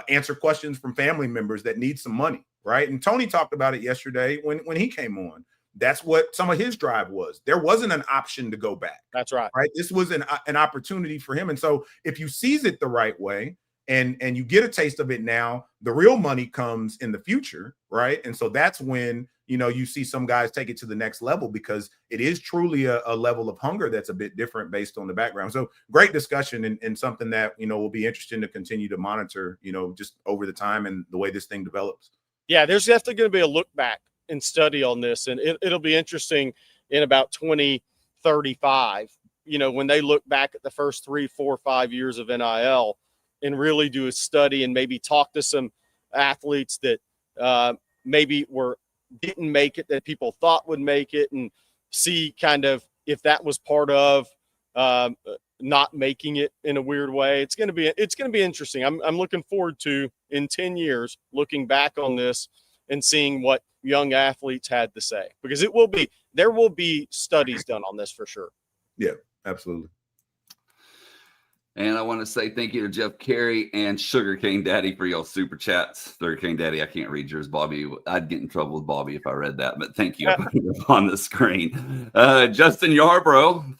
S2: answer questions from family members that need some money, right? And Tony talked about it yesterday when he came on. That's what some of his drive was. There wasn't an option to go back.
S3: That's right.
S2: Right. This was an opportunity for him. And so if you seize it the right way and you get a taste of it now, the real money comes in the future. Right. And so that's when, you see some guys take it to the next level, because it is truly a level of hunger that's a bit different based on the background. So great discussion and something that, will be interesting to continue to monitor, just over the time and the way this thing develops. Yeah,
S3: there's definitely going to be a look back and study on this. And it'll be interesting in about 2035, when they look back at the first 3, 4, 5 years of NIL and really do a study and maybe talk to some athletes that maybe didn't make it, that people thought would make it, and see kind of if that was part of not making it in a weird way. It's going to be interesting. I'm looking forward to, in 10 years, looking back on this and seeing what young athletes had to say, because there will be studies done on this for sure.
S2: Yeah, absolutely.
S1: And I want to say thank you to Jeff Carey and Sugarcane Daddy for y'all super chats. Sugarcane Daddy, I can't read yours, Bobby. I'd get in trouble with Bobby if I read that, but thank you. On the screen. Justin Yarbrough,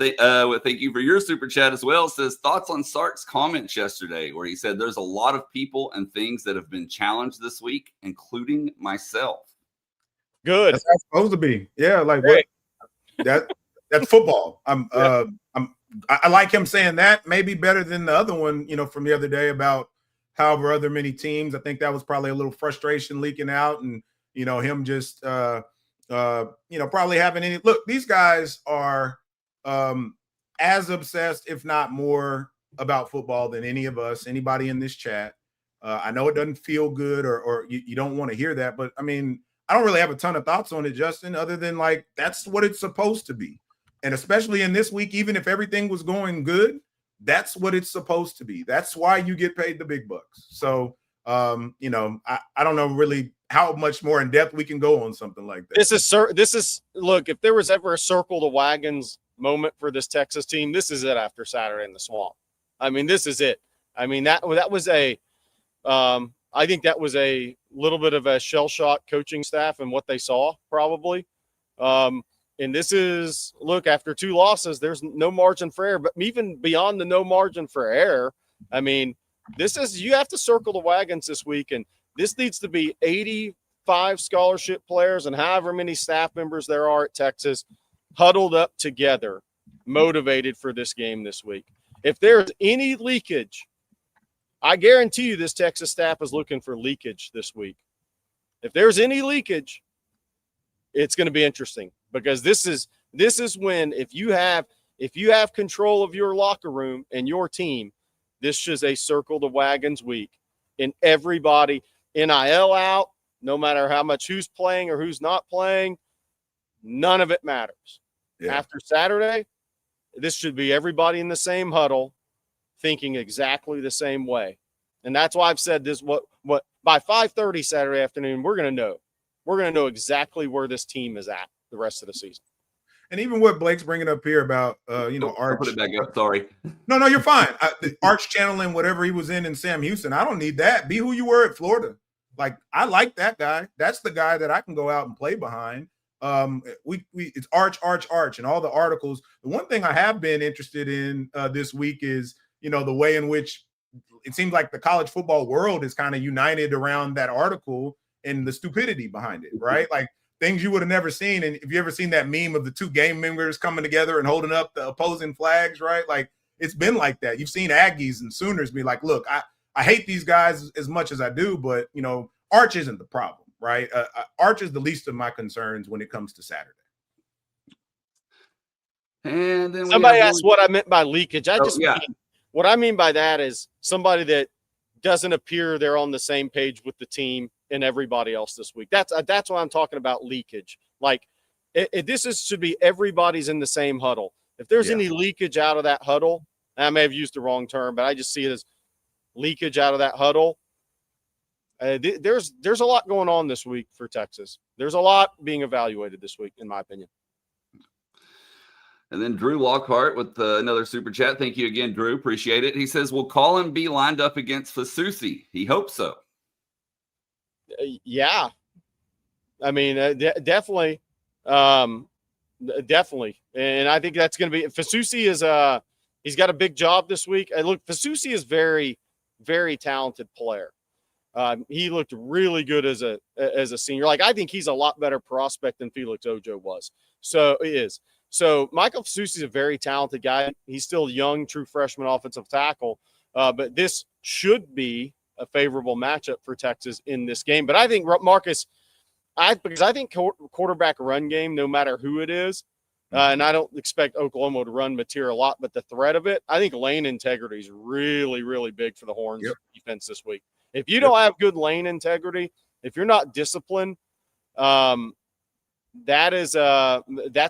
S1: thank you for your super chat as well. Says, thoughts on Sark's comments yesterday, where he said there's a lot of people and things that have been challenged this week, including myself.
S3: Good.
S2: That's how it's supposed to be. Yeah, like what? That's football. I like him saying that, maybe better than the other one, from the other day about however other many teams. I think that was probably a little frustration leaking out, and him just probably having any look. These guys are as obsessed, if not more, about football than any of us, anybody in this chat. I know it doesn't feel good, or you don't want to hear that, but I mean, I don't really have a ton of thoughts on it, Justin, other than like that's what it's supposed to be. And especially in this week, even if everything was going good, that's what it's supposed to be. That's why you get paid the big bucks. So, I don't know really how much more in depth we can go on something like that.
S3: This is look, if there was ever a circle the wagons moment for this Texas team, this is it after Saturday in the Swamp. I mean, this is it. I mean, that was I think that was a little bit of a shell shock coaching staff and what they saw probably. And this is, look, after 2 losses, there's no margin for error. But even beyond the no margin for error, I mean, you have to circle the wagons this week. And this needs to be 85 scholarship players and however many staff members there are at Texas huddled up together, motivated for this game this week. If there's any leakage I guarantee you this Texas staff is looking for leakage this week. If there's any leakage, it's going to be interesting, because this is when if you have control of your locker room and your team, this is a circle the wagons week, and everybody NIL out, no matter how much who's playing or who's not playing, none of it matters. Yeah. After Saturday, this should be everybody in the same huddle thinking exactly the same way. And that's why I've said this, what by 5:30 Saturday afternoon, we're going to know exactly where this team is at the rest of the season.
S2: And even what Blake's bringing up here about, Arch.
S1: I'll put it back up. Sorry.
S2: No, you're fine. Arch channeling whatever he was in Sam Houston. I don't need that. Be who you were at Florida. Like, I like that guy. That's the guy that I can go out and play behind. It's Arch, and all the articles. The one thing I have been interested in this week is, the way in which it seems like the college football world is kind of united around that article and the stupidity behind it, right? Like, things you would have never seen. And if you ever seen that meme of the two game members coming together and holding up the opposing flags, right? Like, it's been like that. You've seen Aggies and Sooners be like, look, I hate these guys as much as I do, but, Arch isn't the problem, right? Arch is the least of my concerns when it comes to Saturday.
S1: And then
S3: somebody asked what I meant by leakage. What I mean by that is somebody that doesn't appear they're on the same page with the team and everybody else this week. That's why I'm talking about leakage. Like, should be everybody's in the same huddle. If there's any leakage out of that huddle, I may have used the wrong term, but I just see it as leakage out of that huddle. There's a lot going on this week for Texas. There's a lot being evaluated this week, in my opinion.
S1: And then Drew Lockhart with another super chat. Thank you again, Drew. Appreciate it. He says, will Colin be lined up against Fasusi? He hopes so.
S3: Yeah. I mean, definitely. Definitely. And I think that's going to be – Fasusi is he's got a big job this week. Look, Fasusi is very, very talented player. He looked really good as a senior. Like, I think he's a lot better prospect than Felix Ojo was. So he is. So Michael Fasusi is a very talented guy. He's still young, true freshman offensive tackle. But this should be a favorable matchup for Texas in this game. But I think Marcus, because I think quarterback run game, no matter who it is, and I don't expect Oklahoma to run material a lot, but the threat of it, I think lane integrity is really, really big for the Horns defense this week. If you don't have good lane integrity, if you're not disciplined, that's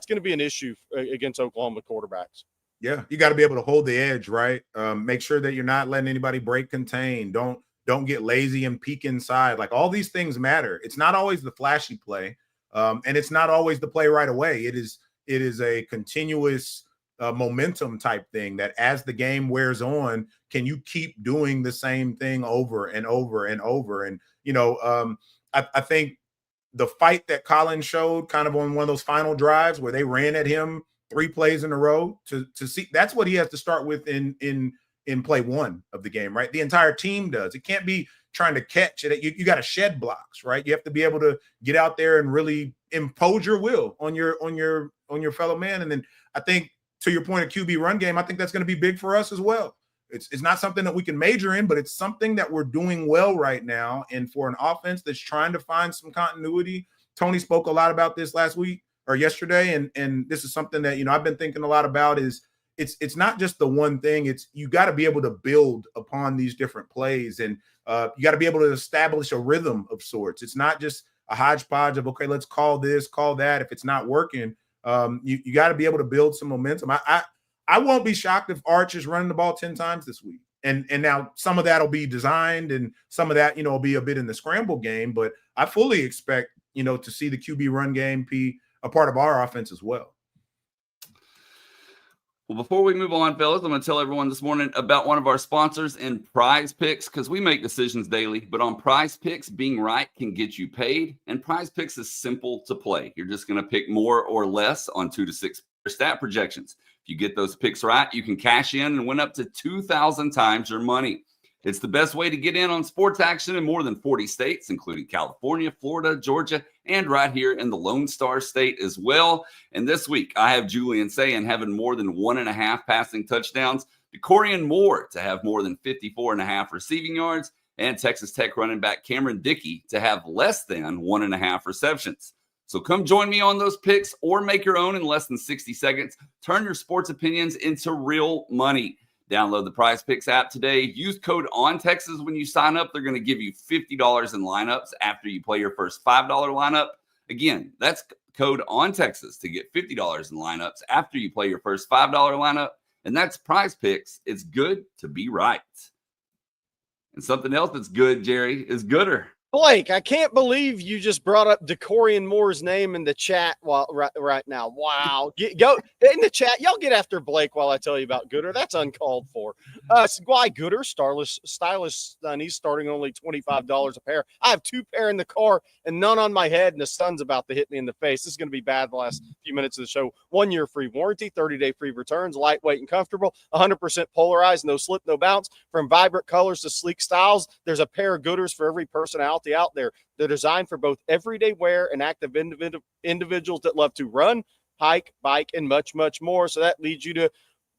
S3: going to be an issue against Oklahoma quarterbacks.
S2: Yeah, you got to be able to hold the edge, right? Make sure that you're not letting anybody break contain. Don't get lazy and peek inside. Like, all these things matter. It's not always the flashy play, and it's not always the play right away. It is a continuous momentum type thing that as the game wears on, can you keep doing the same thing over and over and over? And, I think the fight that Colin showed kind of on one of those final drives where they ran at him 3 plays in a row to see, that's what he has to start with in play one of the game, right? The entire team does. It can't be trying to catch it. You got to shed blocks, right? You have to be able to get out there and really impose your will on your fellow man. And then I think, to your point of QB run game, I think that's going to be big for us as well. It's not something that we can major in, but it's something that we're doing well right now. And for an offense that's trying to find some continuity, Tony spoke a lot about this last week or yesterday. And this is something that, I've been thinking a lot about is it's not just the one thing. It's you got to be able to build upon these different plays, and you got to be able to establish a rhythm of sorts. It's not just a hodgepodge of, okay, let's call this, call that. If it's not working, you got to be able to build some momentum. I won't be shocked if Arch is running the ball 10 times this week. And now some of that will be designed, and some of that, will be a bit in the scramble game. But I fully expect, to see the QB run game be a part of our offense as well.
S1: Well, before we move on, fellas, I'm going to tell everyone this morning about one of our sponsors in Prize Picks, because we make decisions daily. But on Prize Picks, being right can get you paid. And Prize Picks is simple to play. You're just going to pick more or less on 2 to 6 stat projections. If you get those picks right, you can cash in and win up to 2,000 times your money. It's the best way to get in on sports action in more than 40 states, including California, Florida, Georgia, and right here in the Lone Star State as well. And this week, I have Julian Sayin having more than 1.5 passing touchdowns. DeCorian Moore to have more than 54.5 receiving yards, and Texas Tech running back Cameron Dickey to have less than 1.5 receptions. So come join me on those picks or make your own in less than 60 seconds. Turn your sports opinions into real money. Download the Prize Picks app today. Use code ONTexas when you sign up. They're going to give you $50 in lineups after you play your first $5 lineup. Again, that's code ONTexas to get $50 in lineups after you play your first $5 lineup. And that's Prize Picks. It's good to be right. And something else that's good, Jerry, is gooder.
S3: Blake, I can't believe you just brought up DeCorian Moore's name in the chat right now. Wow. Go in the chat. Y'all get after Blake while I tell you about Gooder. That's uncalled for. Why Gooder? Stylish Stunnies starting only $25 a pair. I have 2 pair in the car and none on my head, and the sun's about to hit me in the face. This is going to be bad the last few minutes of the show. 1 year free warranty, 30-day free returns, lightweight and comfortable, 100% polarized, no slip, no bounce. From vibrant colors to sleek styles, there's a pair of Gooders for every personality out there. They're designed for both everyday wear and active individuals that love to run, hike, bike, and much, much more. So that leads you to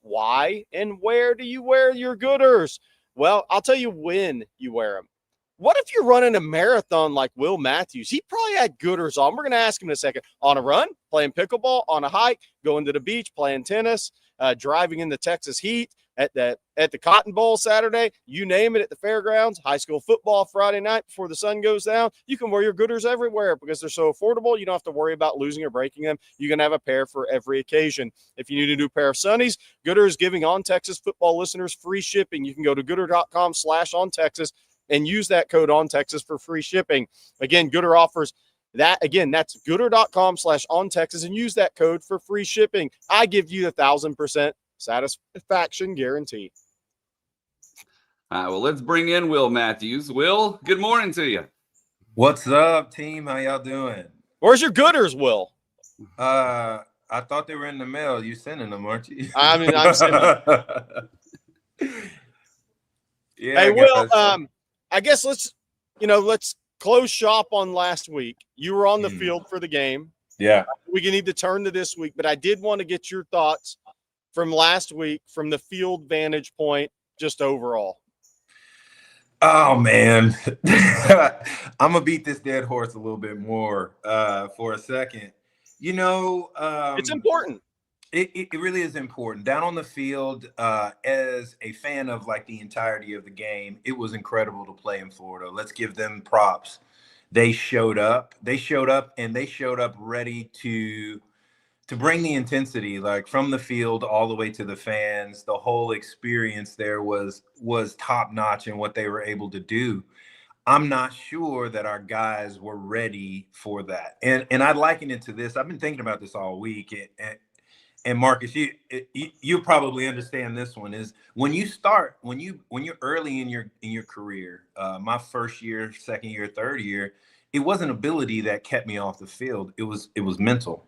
S3: why and where do you wear your Gooders? Well, I'll tell you when you wear them. What if you're running a marathon like Will Matthews? He probably had Gooders on. We're going to ask him in a second. On a run, playing pickleball, on a hike, going to the beach, playing tennis, driving in the Texas heat, at the Cotton Bowl Saturday, you name it, at the fairgrounds, high school football Friday night before the sun goes down. You can wear your Gooders everywhere because they're so affordable. You don't have to worry about losing or breaking them. You can have a pair for every occasion. If you need a new pair of sunnies, Gooder is giving On Texas football listeners free shipping. You can go to gooder.com/OnTexas and use that code OnTexas for free shipping. Again, Gooder offers that. Again, that's gooder.com/OnTexas and use that code for free shipping. I give you the 1,000% satisfaction guarantee.
S1: All right, well, let's bring in Will Matthews. Will, good morning to you.
S4: What's up, team? How y'all doing?
S3: Where's your Gooders, Will?
S4: I thought they were in the mail. You sending them, aren't you?
S3: I'm sending them.
S4: Yeah.
S3: Hey, Will, I guess let's close shop on last week. You were on the field for the game.
S4: Yeah.
S3: We need to turn to this week, but I did want to get your thoughts from last week, from the field vantage point, just overall.
S4: Oh, man. I'm going to beat this dead horse a little bit more for a second.
S3: It's important.
S4: It really is important. Down on the field, as a fan of like the entirety of the game, it was incredible to play in Florida. Let's give them props. They showed up. And they showed up ready to bring the intensity, like from the field all the way to the fans. The whole experience there was top notch in what they were able to do. I'm not sure that our guys were ready for that. And I'd liken it to this. I've been thinking about this all week. And Marcus, you probably understand this one, is when you're early in your career, my first year, second year, third year, it wasn't ability that kept me off the field. It was mental.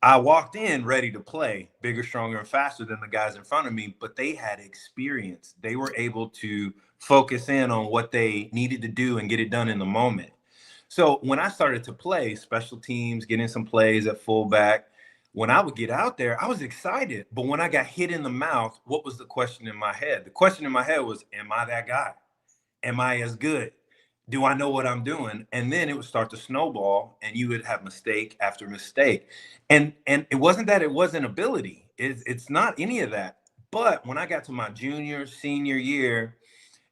S4: I walked in ready to play, bigger, stronger, and faster than the guys in front of me, but they had experience. They were able to focus in on what they needed to do and get it done in the moment. So when I started to play special teams, getting some plays at fullback, when I would get out there, I was excited. But when I got hit in the mouth, what was the question in my head? The question in my head was, am I that guy? Am I as good? Do I know what I'm doing? And then it would start to snowball and you would have mistake after mistake. And it wasn't that it wasn't ability. It's not any of that. But when I got to my junior, senior year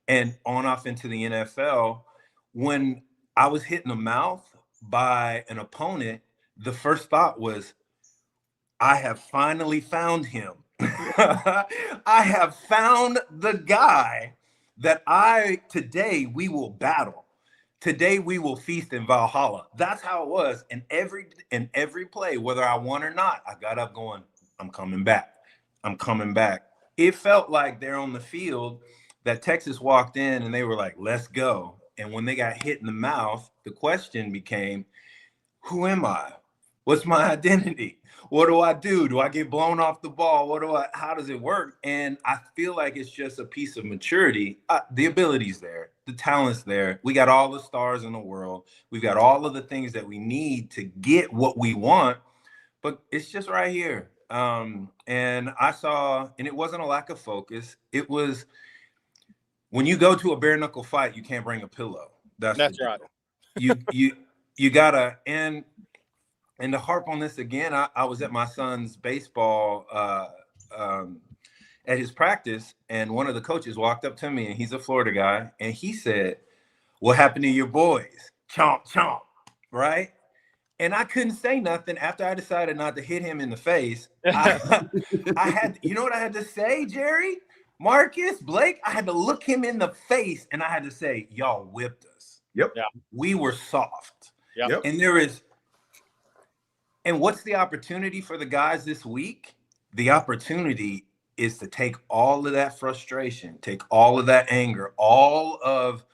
S4: and on off into the NFL, when I was hit in the mouth by an opponent, the first thought was, I have finally found him. I have found the guy that today we will battle. Today we will feast in Valhalla. That's how it was. And every play, whether I won or not, I got up going, I'm coming back. I'm coming back. It felt like they're on the field that Texas walked in and they were like, let's go. And when they got hit in the mouth, the question became, who am I? What's my identity? What do I do? Do I get blown off the ball? How does it work? And I feel like it's just a piece of maturity. The ability's there. The talent's there. We got all the stars in the world. We've got all of the things that we need to get what we want, but it's just right here. And I saw, and it wasn't a lack of focus. It was when you go to a bare knuckle fight, you can't bring a pillow. That's
S3: right.
S4: You gotta, and to harp on this again, I was at my son's baseball at his practice, and one of the coaches walked up to me, and he's a Florida guy, and he said, "What happened to your boys? Chomp, chomp," right? And I couldn't say nothing after I decided not to hit him in the face. I had, you know what I had to say, Jerry, Marcus, Blake? I had to look him in the face, and I had to say, "Y'all whipped us.
S2: Yep.
S3: Yeah.
S4: We were soft."
S3: Yep.
S4: And what's the opportunity for the guys this week? The opportunity is to take all of that frustration, take all of that anger, all of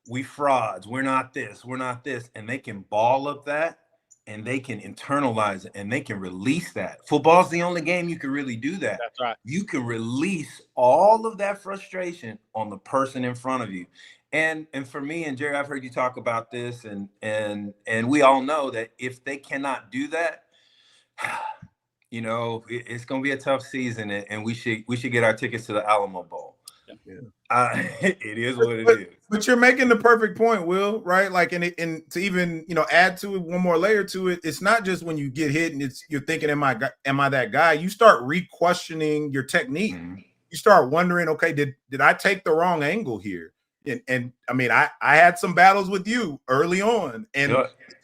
S4: we frauds, we're not this, and they can ball up that, and they can internalize it, and they can release that. Football's the only game you can really do that.
S3: That's right.
S4: You can release all of that frustration on the person in front of you. And for me and Jerry, I've heard you talk about this, and we all know that if they cannot do that, you know, it's going to be a tough season, and we should get our tickets to the Alamo Bowl.
S2: Yeah.
S4: It is what it is.
S2: But you're making the perfect point, Will, right? Like, and to even, you know, add to it one more layer to it, it's not just when you get hit and you're thinking, am I that guy? You start re-questioning your technique.
S4: Mm-hmm.
S2: You start wondering, okay, did I take the wrong angle here? And I mean, I had some battles with you early on, and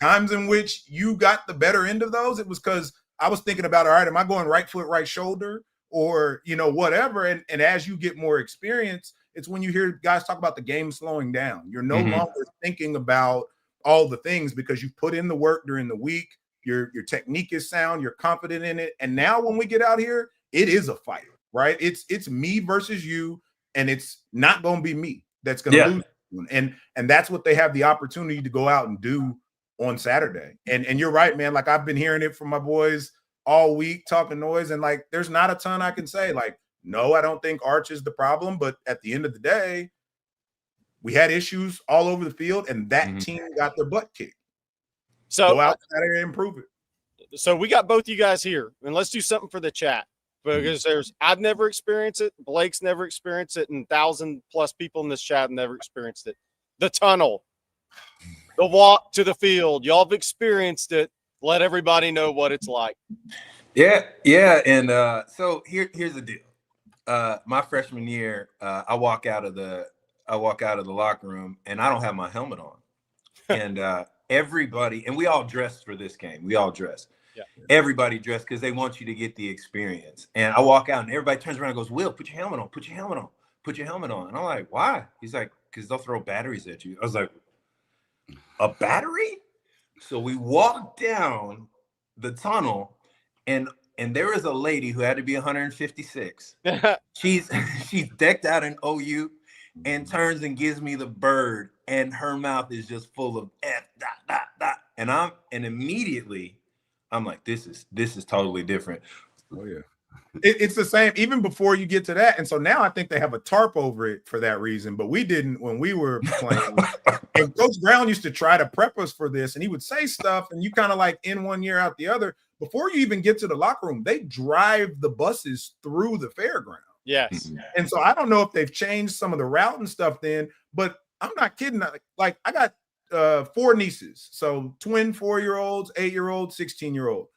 S2: times in which you got the better end of those, it was because I was thinking about, all right, am I going right foot, right shoulder, or, you know, whatever. And as you get more experience, it's when you hear guys talk about the game slowing down. You're no longer thinking about all the things because you put in the work during the week. Your technique is sound. You're confident in it. And now when we get out here, it is a fight, right? It's me versus you, and it's not going to be me that's going to lose. And that's what they have the opportunity to go out and do on Saturday. And you're right, man. Like, I've been hearing it from my boys all week, talking noise, and like, there's not a ton I can say. Like, no, I don't think Arch is the problem, but at the end of the day, we had issues all over the field, and that team got their butt kicked.
S3: So
S2: go out Saturday and improve it.
S3: So we got both you guys here, and let's do something for the chat, because I've never experienced it, Blake's never experienced it, and 1,000+ people in this chat have never experienced it. The tunnel, the walk to the field, y'all have experienced it. Let everybody know what it's like.
S4: Yeah. And so here's the deal. My freshman year, I walk out of the locker room, and I don't have my helmet on. And everybody, and we all dressed for this game. We all dressed. Yeah. Everybody dressed because they want you to get the experience. And I walk out, and everybody turns around and goes, "Will, put your helmet on. Put your helmet on. Put your helmet on." And I'm like, "Why?" He's like, "Because they'll throw batteries at you." I was like, "A battery?" So we walked down the tunnel, and there is a lady who had to be 156. She's decked out in OU and turns and gives me the bird, and her mouth is just full of F dot dot dot. And immediately I'm like, this is totally different.
S2: Oh yeah. It's the same even before you get to that. And so now I think they have a tarp over it for that reason, but we didn't when we were playing. And Coach Brown used to try to prep us for this, and he would say stuff, and you kind of like in one year out the other. Before you even get to the locker room, they drive the buses through the fairground.
S3: Yes.
S2: And so I don't know if they've changed some of the route and stuff then, but I'm not kidding. Like, I got 4 nieces, so twin 4-year-olds, 8-year-olds, 16-year-old.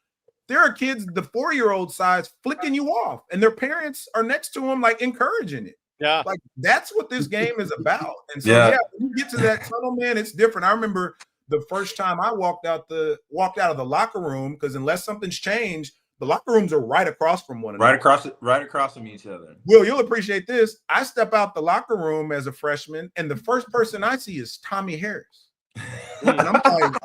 S2: There are kids the 4-year-old size flicking you off, and their parents are next to them, like encouraging it.
S3: Yeah,
S2: like that's what this game is about. And so yeah, when you get to that tunnel, man, it's different. I remember the first time I walked out of the locker room, because unless something's changed, the locker rooms are right across from one another.
S4: Right across from each other.
S2: Will, you'll appreciate this. I step out the locker room as a freshman, and the first person I see is Tommy Harris. And I'm like,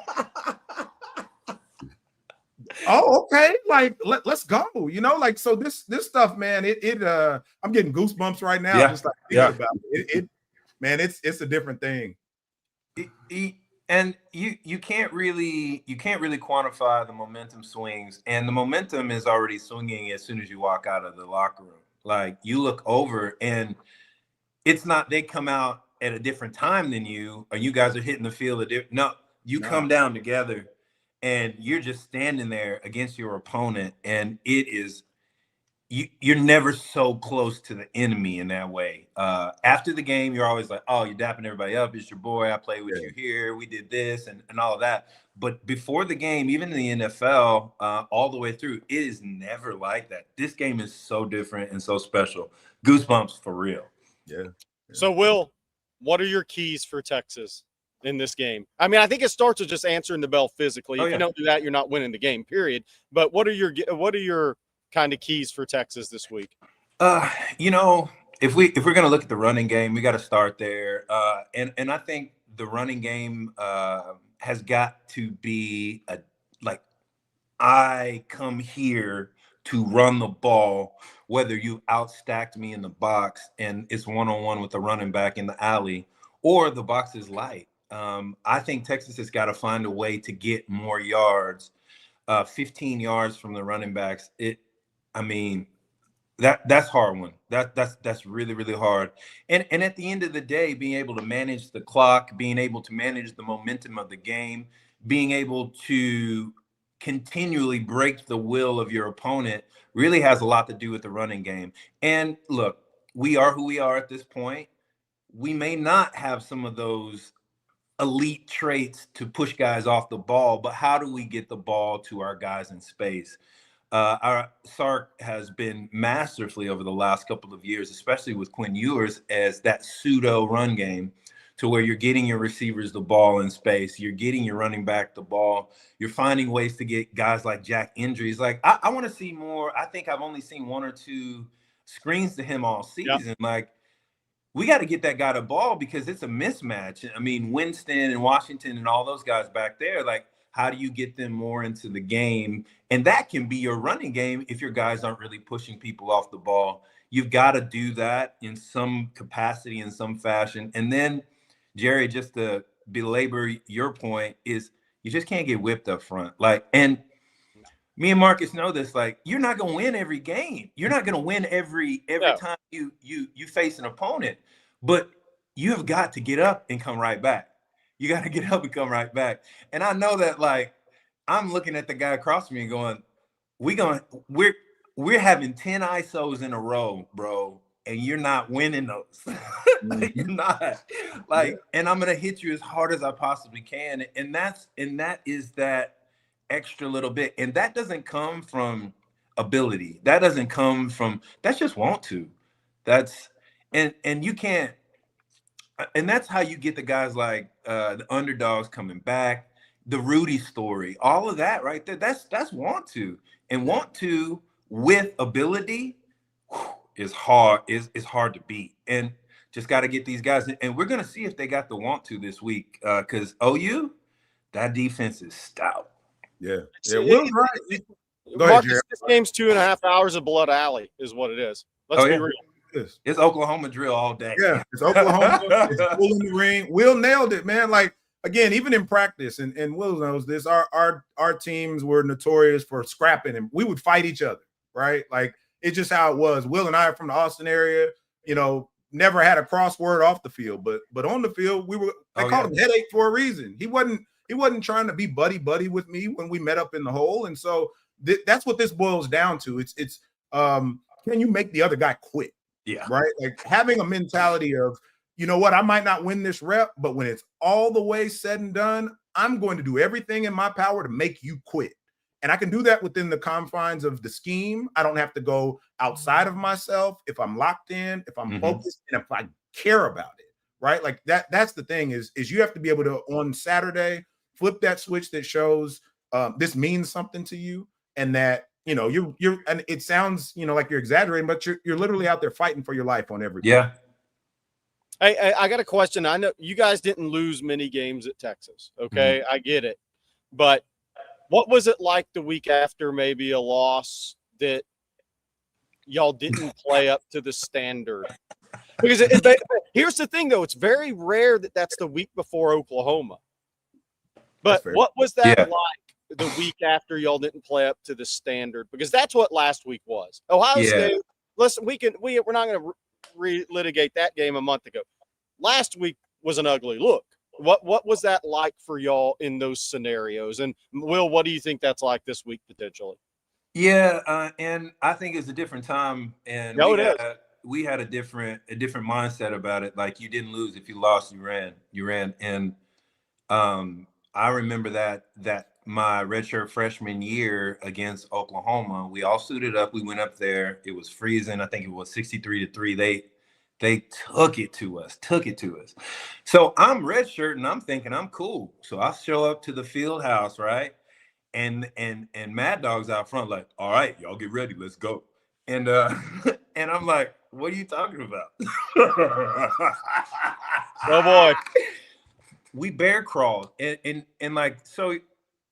S2: oh, okay. Like, let's go. You know, like, so this stuff, man, I'm getting goosebumps right now. Just like thinking about it. Man, it's a different thing.
S4: And you can't really quantify the momentum swings, and the momentum is already swinging as soon as you walk out of the locker room. Like, you look over, and it's not they come out at a different time than you, or you guys are hitting the field. You come down together, and you're just standing there against your opponent, and it is you're never so close to the enemy in that way. After the game, you're always like, oh, you're dapping everybody up. It's your boy. I played with you here. We did this and all of that. But before the game, even in the NFL, all the way through, it is never like that. This game is so different and so special. Goosebumps for real.
S2: Yeah.
S3: So, Will, what are your keys for Texas in this game? I mean, I think it starts with just answering the bell physically. If you don't do that, you're not winning the game, period. But what are your kind of keys for Texas this week?
S4: You know, if we're going to look at the running game, we got to start there. And I think the running game has got to be I come here to run the ball, whether you outstacked me in the box and it's one-on-one with the running back in the alley, or the box is light. I think Texas has got to find a way to get more yards, 15 yards from the running backs. That's hard one. That's really, really hard. And at the end of the day, being able to manage the clock, being able to manage the momentum of the game, being able to continually break the will of your opponent really has a lot to do with the running game. And look, we are who we are at this point. We may not have some of those elite traits to push guys off the ball, but how do we get the ball to our guys in space? Our Sark has been masterfully over the last couple of years, especially with Quinn Ewers, as that pseudo run game, to where you're getting your receivers the ball in space, you're getting your running back the ball, you're finding ways to get guys like Jack injuries. Like I want to see more. I think I've only seen 1 or 2 screens to him all season. Yep. Like, we got to get that guy the ball because it's a mismatch. I mean, Winston and Washington and all those guys back there, like, how do you get them more into the game? And that can be your running game if your guys aren't really pushing people off the ball. You've got to do that in some capacity, in some fashion. And then, Jerry, just to belabor your point, is you just can't get whipped up front. Like, and me and Marcus know this, like, you're not going to win every game. You're not going to win every time you face an opponent. But you have got to get up and come right back. You got to get up and come right back. And I know that, like, I'm looking at the guy across from me and going, we're having 10 ISOs in a row, bro, and you're not winning those. Like, you're not. Like, and I'm going to hit you as hard as I possibly can. And that is that extra little bit. And that doesn't come from ability. That doesn't come from, that's just want to. That's, and you can't, and that's how you get the guys like the underdogs coming back, the Rudy story, all of that right there. That's want to, and want to with ability is hard. Is hard to beat, and just got to get these guys. And we're gonna see if they got the want to this week, because OU, that defense is stout.
S2: Yeah, Will's right.
S3: Go ahead, Jared. This game's 2.5 hours of blood alley is what it is. Let's be real.
S4: It's Oklahoma drill all day.
S2: Yeah, it's Oklahoma. It's full in the ring. Will nailed it, man. Like, again, even in practice, and Will knows this, our teams were notorious for scrapping, and we would fight each other, right? Like, it's just how it was. Will and I are from the Austin area, never had a crossword off the field, but on the field, they called him Headache for a reason. He wasn't trying to be buddy with me when we met up in the hole. And so that's what this boils down to. It's can you make the other guy quit?
S4: Yeah.
S2: Right. Like, having a mentality of, you know what, I might not win this rep, but when it's all the way said and done, I'm going to do everything in my power to make you quit. And I can do that within the confines of the scheme. I don't have to go outside of myself if I'm locked in, if I'm focused, and if I care about it. Right. Like that's the thing is you have to be able to, on Saturday, flip that switch that shows this means something to you, and that, you're, and it sounds, like you're exaggerating, but you're literally out there fighting for your life on every play.
S4: Yeah.
S3: I got a question. I know you guys didn't lose many games at Texas. Okay. I get it. But what was it like the week after maybe a loss that y'all didn't play up to the standard? Because here's the thing, though. It's very rare that that's the week before Oklahoma. But what was that like the week after y'all didn't play up to the standard? Because that's what last week was. Ohio State, listen, we're not going to relitigate that game a month ago. Last week was an ugly look. What was that like for y'all in those scenarios? And Will, what do you think that's like this week potentially?
S4: Yeah, and I think it's a different time, and
S3: No, it is.
S4: we had a different mindset about it. Like, you didn't lose. If you lost, you ran. And I remember that my redshirt freshman year against Oklahoma, we all suited up. We went up there. It was freezing. I think it was 63-3. They took it to us. So I'm redshirt, and I'm thinking I'm cool. So I show up to the field house, right? And Mad Dog's out front, like, all right, y'all get ready, let's go. And and I'm like, what are you talking about?
S3: Oh boy.
S4: We bear crawled and like, so,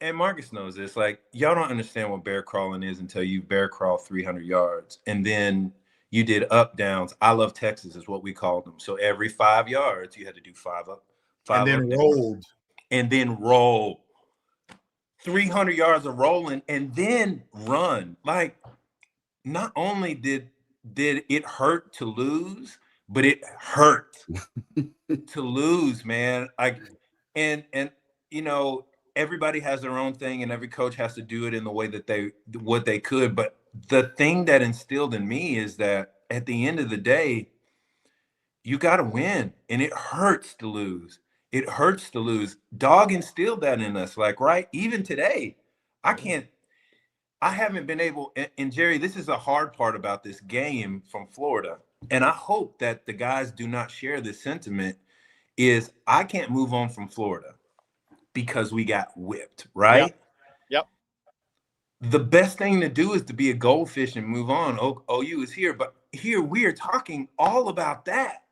S4: and Marcus knows this, like, y'all don't understand what bear crawling is until you bear crawl 300 yards. And then you did up downs. I Love Texas is what we called them. So every 5 yards you had to do five up
S2: And then
S4: downs,
S2: rolled.
S4: and then roll. 300 yards of rolling and then run. Like, not only did it hurt to lose, but it hurt to lose, man. Like, and you know, everybody has their own thing, and every coach has to do it in the way that what they could. But the thing that instilled in me is that at the end of the day, you got to win, and it hurts to lose. It hurts to lose. Dog instilled that in us. Like, right, even today, I haven't been able, and Jerry, this is the hard part about this game from Florida, and I hope that the guys do not share this sentiment, is I can't move on from Florida because we got whipped, right?
S3: Yep.
S4: The best thing to do is to be a goldfish and move on. OU is here, but here we are talking all about that.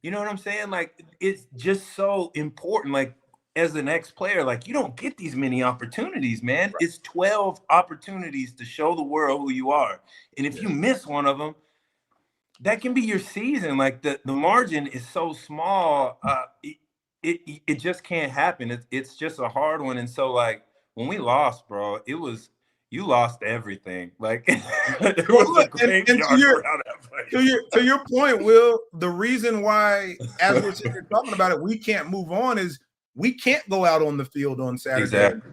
S4: You know what I'm saying? Like, it's just so important. Like, as an ex-player, like, you don't get these many opportunities, man. Right. It's 12 opportunities to show the world who you are. And if you miss one of them, that can be your season. Like, the margin is so small. It just can't happen. It's just a hard one. And so, like, when we lost, bro, it was, you lost everything. Like, there was a graveyard around that place.
S2: To your point, Will, the reason why, as we're sitting here talking about it, we can't move on is we can't go out on the field on Saturday.
S4: Exactly.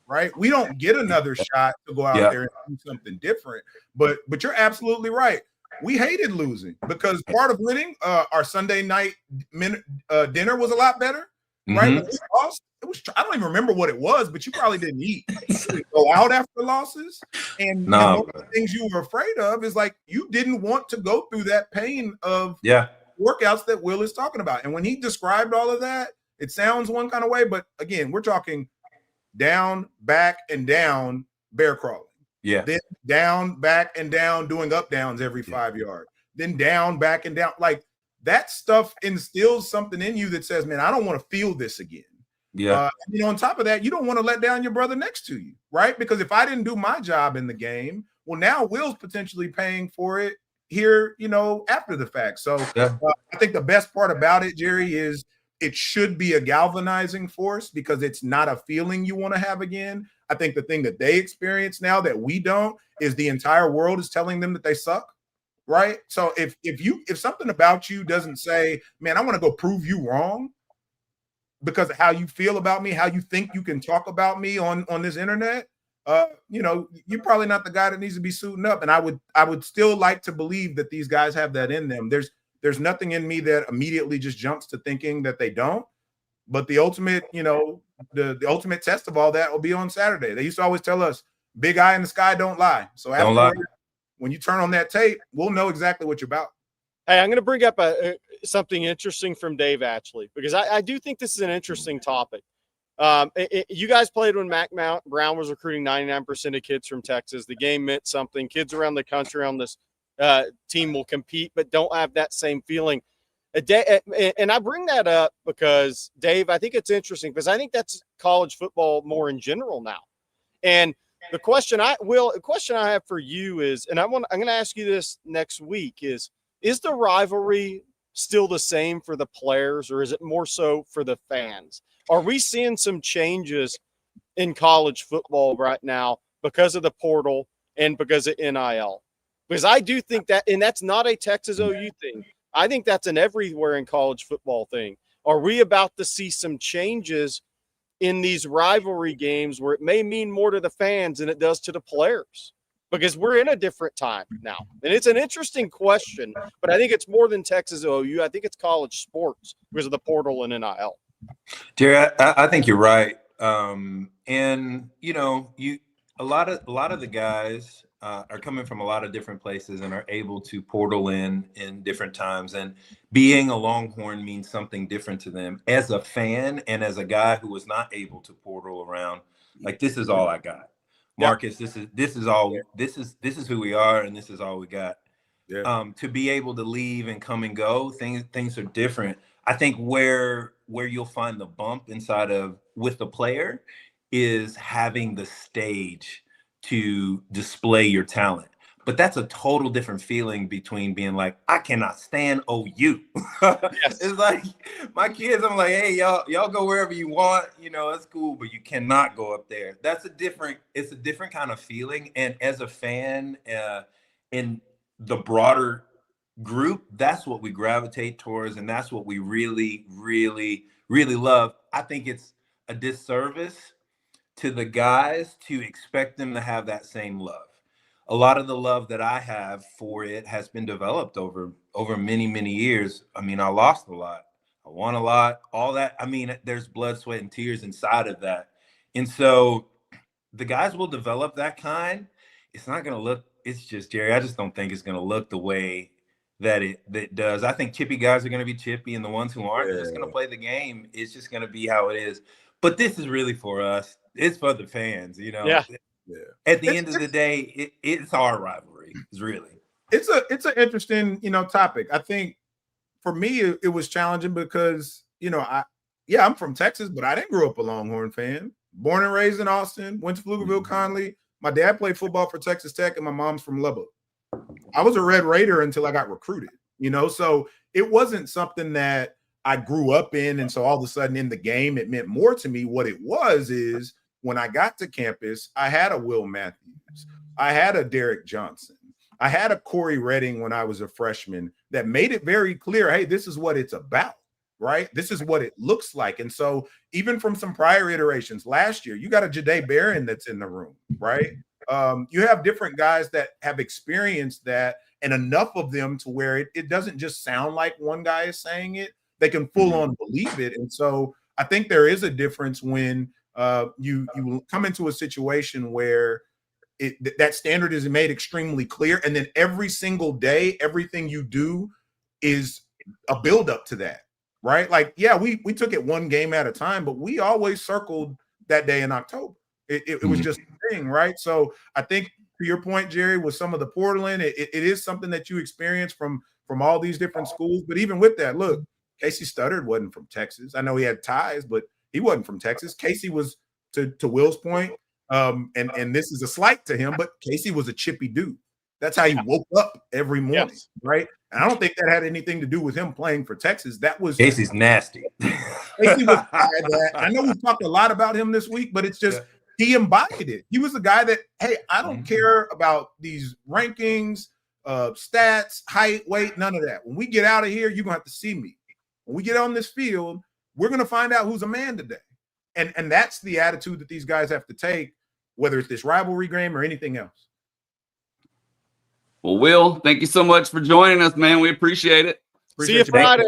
S2: Right? We don't get another shot to go out there and do something different. But you're absolutely right. We hated losing because part of winning, our Sunday night dinner was a lot better. Right?
S4: Mm-hmm.
S2: When we lost, I don't even remember what it was, but you probably didn't eat. You didn't go out after losses. And one of the things you were afraid of is, like, you didn't want to go through that pain of workouts that Will is talking about. And when he described all of that, it sounds one kind of way, but again, we're talking down, back, and down, bear crawling.
S4: Yeah.
S2: Then down, back, and down, doing up downs every 5 yards. Then down, back, and down. Like, that stuff instills something in you that says, man, I don't want to feel this again.
S4: Yeah.
S2: On top of that, you don't want to let down your brother next to you, right? Because if I didn't do my job in the game, well, now Will's potentially paying for it here, after the fact. So I think the best part about it, Jerry, is it should be a galvanizing force because it's not a feeling you want to have again. I think the thing that they experience now that we don't is the entire world is telling them that they suck. Right. So if something about you doesn't say, man, I want to go prove you wrong because of how you feel about me, how you think you can talk about me on this internet, you're probably not the guy that needs to be suiting up. And I would still like to believe that these guys have that in them. There's nothing in me that immediately just jumps to thinking that they don't. But the ultimate, the ultimate test of all that will be on Saturday. They used to always tell us, big eye in the sky don't lie. So when you turn on that tape, we'll know exactly what you're about.
S3: Hey, I'm going to bring up something interesting from Dave, actually, because I do think this is an interesting topic. You guys played when Mac Brown was recruiting 99% of kids from Texas. The game meant something. Kids around the country on this team will compete, but don't have that same feeling. And I bring that up because, Dave, I think it's interesting because I think that's college football more in general now. And the question I have for you is, and I'm going to ask you this next week, is the rivalry still the same for the players, or is it more so for the fans? Are we seeing some changes in college football right now because of the portal and because of NIL? Because I do think that, and that's not a Texas OU thing. I think that's an everywhere in college football thing. Are we about to see some changes in these rivalry games where it may mean more to the fans than it does to the players? because we're in a different time now. And it's an interesting question, but I think it's more than Texas OU. I think it's college sports because of the portal and NIL.
S4: Jerry, I think you're right. And a lot of the guys are coming from a lot of different places and are able to portal in different times. And being a Longhorn means something different to them. As a fan and as a guy who was not able to portal around, like, this is all I got. Marcus, this is all. This is who we are, and this is all we got. Yeah. To be able to leave and come and go, things are different. I think where you'll find the bump with the player is having the stage to display your talent. But that's a total different feeling between being like, I cannot stand OU. Yes. It's like my kids, I'm like, hey, y'all go wherever you want, it's cool, but you cannot go up there. It's a different kind of feeling. And as a fan, in the broader group, that's what we gravitate towards, and that's what we really, really, really love. I think it's a disservice to the guys to expect them to have that same love. A lot of the love that I have for it has been developed over many, many years. I mean, I lost a lot. I won a lot, all that. I mean, there's blood, sweat, and tears inside of that. And so the guys will develop that kind. It's not going to look, it's just, Jerry, I just don't think it's going to look the way that it does. I think chippy guys are going to be chippy, and the ones who aren't are just going to play the game. It's just going to be how it is. But this is really for us. It's for the fans,
S3: Yeah.
S2: Yeah.
S4: At the end of the day, it's our rivalry. It's really.
S2: It's an interesting, topic. I think for me, it was challenging because, I'm from Texas, but I didn't grow up a Longhorn fan. Born and raised in Austin, went to Pflugerville Conley. My dad played football for Texas Tech, and my mom's from Lubbock. I was a Red Raider until I got recruited, so it wasn't something that I grew up in. And so all of a sudden in the game, it meant more to me. What it was is when I got to campus, I had a Will Matthews. I had a Derek Johnson. I had a Corey Redding when I was a freshman that made it very clear, hey, this is what it's about, right? This is what it looks like. And so even from some prior iterations last year, you got a Jahdae Barron that's in the room, right? You have different guys that have experienced that, and enough of them to where it doesn't just sound like one guy is saying it. They can full on believe it. And so I think there is a difference when you come into a situation where that standard is made extremely clear, and then every single day, everything you do is a buildup to that, right? Like, yeah, we took it one game at a time, but we always circled that day in October. It was just a thing, right? So I think to your point, Jerry, with some of the portaling, it is something that you experience from all these different schools. But even with that, look, Casey Studdard wasn't from Texas. I know he had ties, but he wasn't from Texas. Casey was, to Will's point, and this is a slight to him, but Casey was a chippy dude. That's how he woke up every morning, right? And I don't think that had anything to do with him playing for Texas. That was
S4: Casey's nasty.
S2: Casey was that. I know we've talked a lot about him this week, but it's just he embodied it. He was the guy that, hey, I don't care about these rankings, stats, height, weight, none of that. When we get out of here, you're gonna have to see me. When we get on this field, we're gonna find out who's a man today. And that's the attitude that these guys have to take, whether it's this rivalry game or anything else.
S1: Well, Will, thank you so much for joining us, man. We appreciate it.
S3: See you Friday.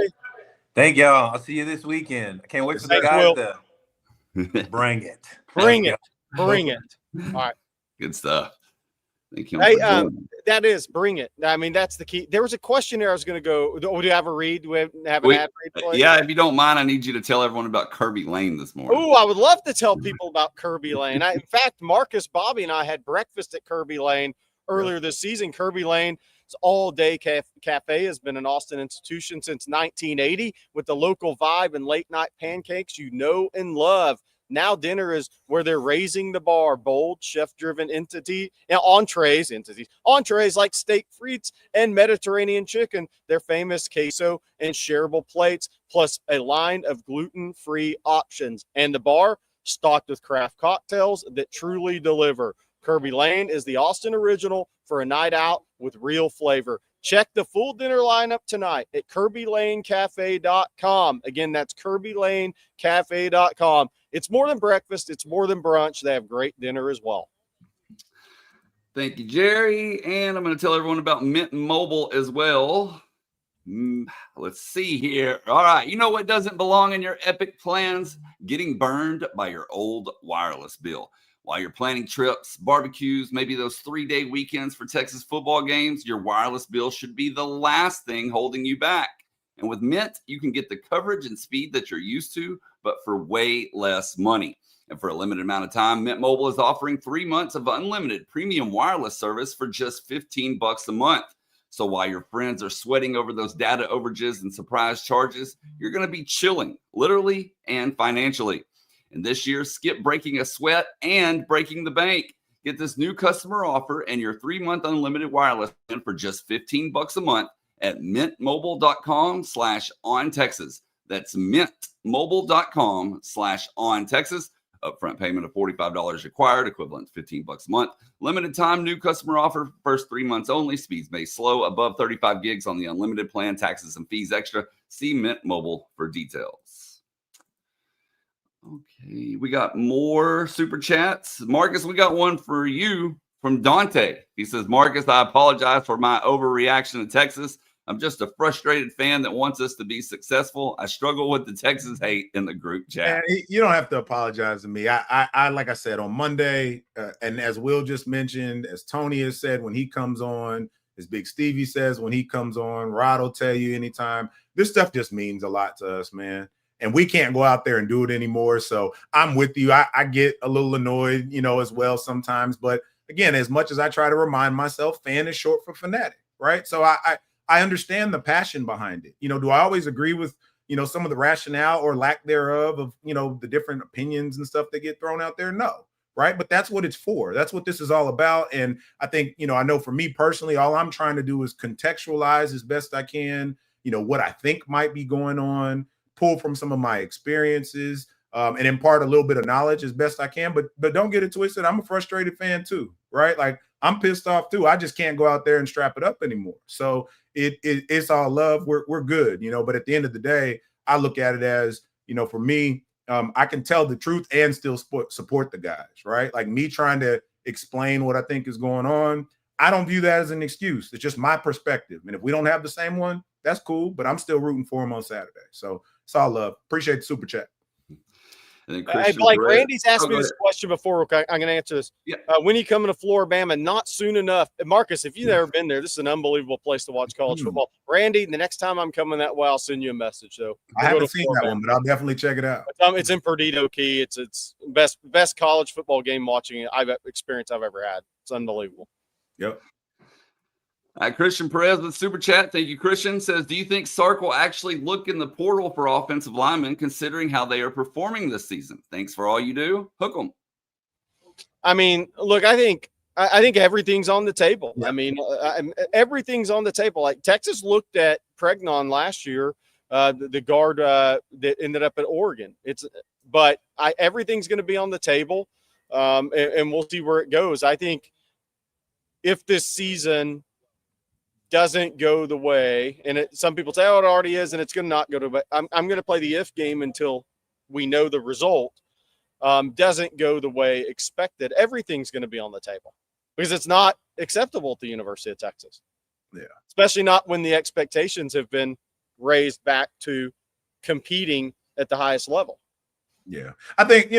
S4: Thank y'all. I'll see you this weekend. I can't wait for the guys to bring it.
S3: Bring it. Bring it. All right.
S1: Good stuff. Thank you.
S3: Hey, that is bring it. I mean, that's the key. There was a question there I was going to go. Do you have a read? Do we have an ad read play?
S1: Yeah, if you don't mind, I need you to tell everyone about Kirby Lane this morning.
S3: Oh, I would love to tell people about Kirby Lane. In fact, Marcus, Bobby, and I had breakfast at Kirby Lane earlier this season. Kirby Lane, it's all-day cafe, has been an Austin institution since 1980 with the local vibe and late-night pancakes you know and love. Now dinner is where they're raising the bar. Bold, chef-driven entrees like steak frites and Mediterranean chicken. Their famous queso and shareable plates, plus a line of gluten-free options. And the bar stocked with craft cocktails that truly deliver. Kirby Lane is the Austin original for a night out with real flavor. Check the full dinner lineup tonight at KirbyLaneCafe.com. Again, that's KirbyLaneCafe.com. It's more than breakfast. It's more than brunch. They have great dinner as well.
S1: Thank you, Jerry. And I'm going to tell everyone about Mint Mobile as well. Let's see here. All right. You know what doesn't belong in your epic plans? Getting burned by your old wireless bill. While you're planning trips, barbecues, maybe those 3-day weekends for Texas football games, your wireless bill should be the last thing holding you back. And with Mint, you can get the coverage and speed that you're used to, but for way less money. And for a limited amount of time, Mint Mobile is offering 3 months of unlimited premium wireless service for just $15 a month. So while your friends are sweating over those data overages and surprise charges, you're going to be chilling, literally and financially. And this year, skip breaking a sweat and breaking the bank. Get this new customer offer and your 3-month unlimited wireless plan for just $15 a month at mintmobile.com/ontexas. That's mintmobile.com/ontexas. Upfront payment of $45 required, equivalent to $15 a month. Limited time new customer offer, first 3 months only. Speeds may slow, above 35 gigs on the unlimited plan, taxes and fees extra. See Mint Mobile for details. Okay, we got more super chats. Marcus, we got one for you from Dante. He says, Marcus, I apologize for my overreaction to Texas. I'm just a frustrated fan that wants us to be successful. I struggle with the Texas hate in the group chat.
S2: You don't have to apologize to me. I like I said on Monday, and as Will just mentioned, as Tony has said when he comes on, as Big Stevie says when he comes on, Rod will tell you anytime. This stuff just means a lot to us, man. And we can't go out there and do it anymore. So I'm with you. I get a little annoyed, as well sometimes. But again, as much as I try to remind myself, fan is short for fanatic, right? So I understand the passion behind it. Do I always agree with, some of the rationale or lack thereof of, the different opinions and stuff that get thrown out there? No, right? But that's what it's for. That's what this is all about. And I think, I know for me personally, all I'm trying to do is contextualize as best I can, what I think might be going on, pull from some of my experiences, and impart a little bit of knowledge as best I can. But don't get it twisted. I'm a frustrated fan too, right? Like I'm pissed off too. I just can't go out there and strap it up anymore. So it's all love. We're good, But at the end of the day, I look at it as, for me, I can tell the truth and still support the guys, right? Like me trying to explain what I think is going on. I don't view that as an excuse. It's just my perspective. And if we don't have the same one, that's cool. But I'm still rooting for him on Saturday. So it's all love. Appreciate the super chat.
S1: Hey,
S3: Blake, Randy's asked me this question before. Okay, I'm going to answer this.
S1: Yeah.
S3: When you coming to Floribama? Not soon enough. Marcus, if you've never been there, this is an unbelievable place to watch college football. Randy, the next time I'm coming that way, I'll send you a message. So
S2: I haven't seen that one, but I'll definitely check it out.
S3: It's in Perdido Key. It's best college football game watching experience I've ever had. It's unbelievable.
S2: Yep.
S1: Christian Perez with Super Chat. Thank you, Christian. Says, do you think Sark will actually look in the portal for offensive linemen considering how they are performing this season? Thanks for all you do. Hook them.
S3: I mean, look, I think everything's on the table.
S2: Yeah.
S3: I mean, everything's on the table. Like Texas looked at Pregnon last year, the guard that ended up at Oregon. Everything's going to be on the table, and we'll see where it goes. I think if this season doesn't go the way, and some people say, oh, it already is, and it's going to not go to, but I'm going to play the if game until we know the result. Doesn't go the way expected, everything's going to be on the table because it's not acceptable at the University of Texas.
S2: Yeah.
S3: Especially not when the expectations have been raised back to competing at the highest level.
S2: Yeah. I think,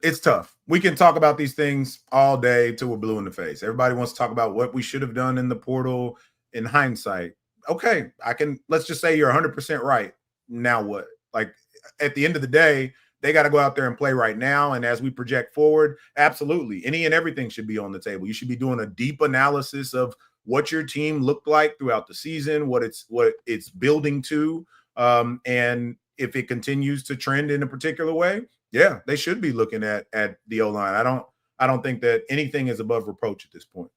S2: it's tough. We can talk about these things all day till we're blue in the face. Everybody wants to talk about what we should have done in the portal in hindsight. Okay, let's just say you're 100% right. Now what? Like at the end of the day, they got to go out there and play right now. And as we project forward, absolutely, any and everything should be on the table. You should be doing a deep analysis of what your team looked like throughout the season, what it's building to, and if it continues to trend in a particular way. Yeah, they should be looking at the O-line. I don't think that anything is above reproach at this point.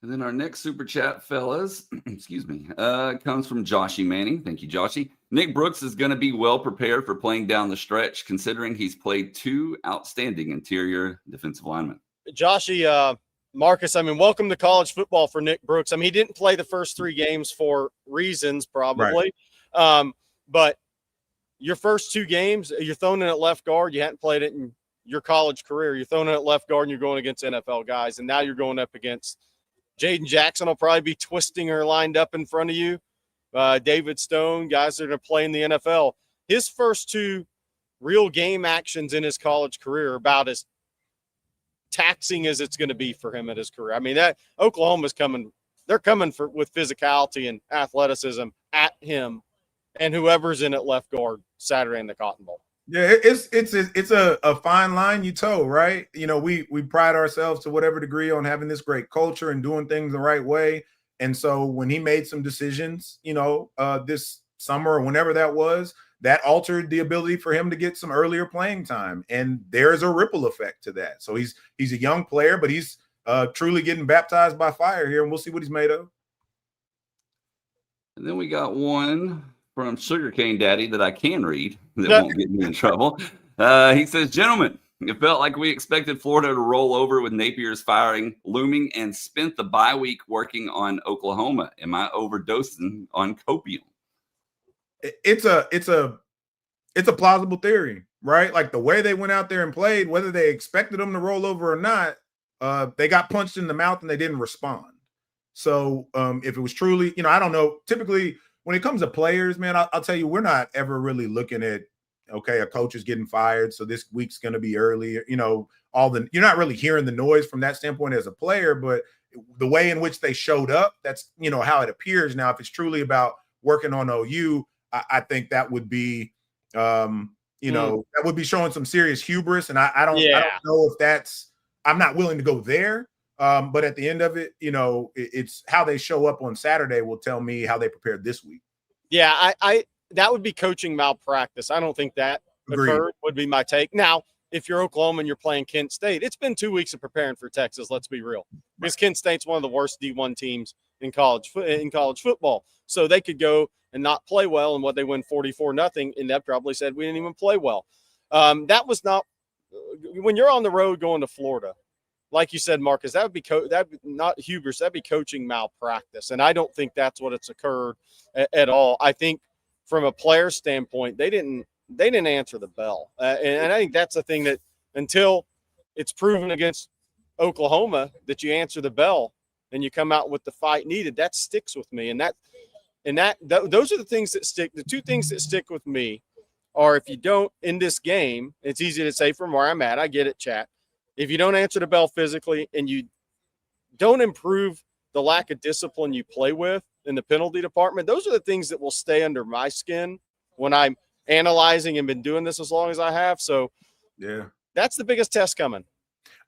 S1: And then our next super chat, fellas, excuse me, comes from Joshy Manning. Thank you, Joshy. Nick Brooks is going to be well prepared for playing down the stretch, considering he's played 2 outstanding interior defensive linemen.
S3: Joshy, Marcus, I mean, welcome to college football for Nick Brooks. I mean, he didn't play the first 3 games for reasons, probably. Right. But your first 2 games, you're thrown in at left guard. You hadn't played it in your college career. You're throwing it at left guard and you're going against NFL guys. And now you're going up against Jaden Jackson will probably be twisting her lined up in front of you. David Stone, guys that are going to play in the NFL. His first 2 real game actions in his college career are about as taxing as it's going to be for him at his career. I mean, that Oklahoma's coming. They're coming with physicality and athleticism at him and whoever's in at left guard Saturday in the Cotton Bowl.
S2: Yeah, it's a fine line you toe, right? You know, we pride ourselves to whatever degree on having this great culture and doing things the right way. And so when he made some decisions, you know, this summer or whenever that was, that altered the ability for him to get some earlier playing time. And there's a ripple effect to that. So he's a young player, but he's truly getting baptized by fire here, and we'll see what he's made of.
S1: And then we got one from Sugarcane Daddy that I can read that won't get me in trouble. He says, gentlemen, it felt like we expected Florida to roll over with Napier's firing looming and spent the bye week working on Oklahoma. Am I overdosing on copium?
S2: It's a plausible theory, right? Like the way they went out there and played, whether they expected them to roll over or not, they got punched in the mouth and they didn't respond. So if it was truly, you know, I don't know. Typically, when it comes to players, man, I'll tell you, we're not ever really looking at, okay, a coach is getting fired, so this week's going to be early. You know, you're not really hearing the noise from that standpoint as a player, but the way in which they showed up, that's, you know, how it appears. Now, if it's truly about working on OU, I think that would be, you know, that would be showing some serious hubris. And I don't know if that's, I'm not willing to go there. But at the end of it, you know, it's how they show up on Saturday will tell me how they prepared this week.
S3: Yeah, I that would be coaching malpractice. I don't think that occurred, would be my take. Now, if you're Oklahoma and you're playing Kent State, it's been 2 weeks of preparing for Texas, let's be real. Because Kent State's one of the worst D1 teams in college football. So they could go and not play well, and what they win 44-0, and that probably said we didn't even play well. That was not – when you're on the road going to Florida, like you said, Marcus, that would be not hubris. That'd be coaching malpractice, and I don't think that's what it's occurred at all. I think from a player standpoint, they didn't answer the bell, and I think that's the thing that until it's proven against Oklahoma that you answer the bell and you come out with the fight needed, that sticks with me, and those are the things that stick. The 2 things that stick with me are if you don't in this game. It's easy to say from where I'm at. I get it, chat. If you don't answer the bell physically and you don't improve the lack of discipline you play with in the penalty department, those are the things that will stay under my skin when I'm analyzing and been doing this as long as I have. So, yeah, that's the biggest test coming.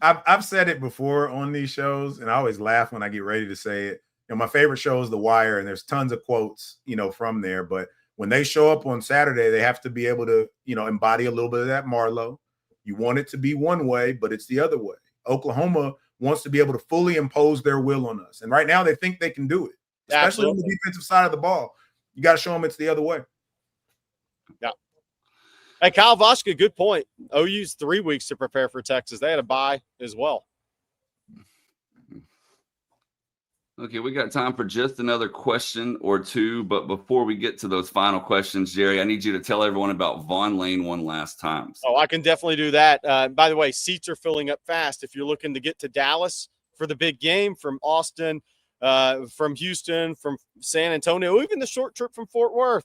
S2: I've said it before on these shows, and I always laugh when I get ready to say it. You know, my favorite show is The Wire, and there's tons of quotes, you know, from there. But when they show up on Saturday, they have to be able to, you know, embody a little bit of that Marlowe. You want it to be one way, but it's the other way. Oklahoma wants to be able to fully impose their will on us. And right now they think they can do it, especially on the defensive side of the ball. You got to show them it's the other way.
S3: Yeah. Hey, Kyle Voshka, good point. OU's 3 weeks to prepare for Texas. They had a bye as well.
S1: Okay, we got time for just another question or two. But before we get to those final questions, Jerry, I need you to tell everyone about Vaughn Lane one last time.
S3: Oh, I can definitely do that. By the way, seats are filling up fast. If you're looking to get to Dallas for the big game, from Austin, from Houston, from San Antonio, even the short trip from Fort Worth,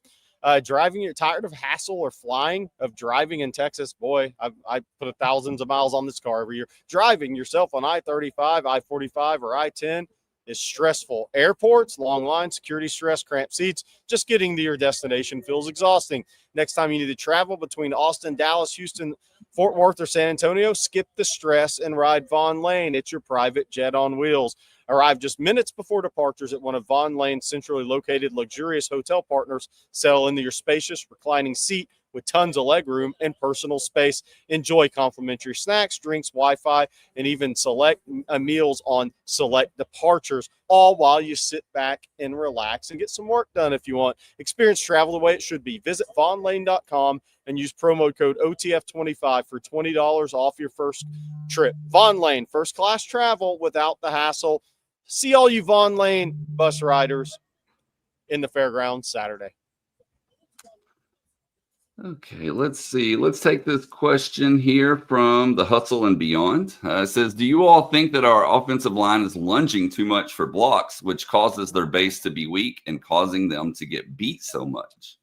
S3: driving, you're tired of hassle or flying, of driving in Texas. Boy, I put thousands of miles on this car every year. Driving yourself on I-35, I-45, or I-10 is stressful. Airports, long lines, security stress, cramped seats. Just getting to your destination feels exhausting. Next time you need to travel between Austin, Dallas, Houston, Fort Worth, or San Antonio, skip the stress and ride Vaughn Lane. It's your private jet on wheels. Arrive just minutes before departures at one of Vaughn Lane's centrally located luxurious hotel partners. Settle into your spacious reclining seat with tons of legroom and personal space. Enjoy complimentary snacks, drinks, Wi-Fi, and even select meals on select departures, all while you sit back and relax and get some work done if you want. Experience travel the way it should be. Visit VaughnLane.com and use promo code OTF25 for $20 off your first trip. Vaughn Lane, first class travel without the hassle. See all you Vaughn Lane bus riders in the fairgrounds Saturday.
S1: Okay, let's see. Let's take this question here from the Hustle and Beyond. It says, do you all think that our offensive line is lunging too much for blocks, which causes their base to be weak and causing them to get beat so much?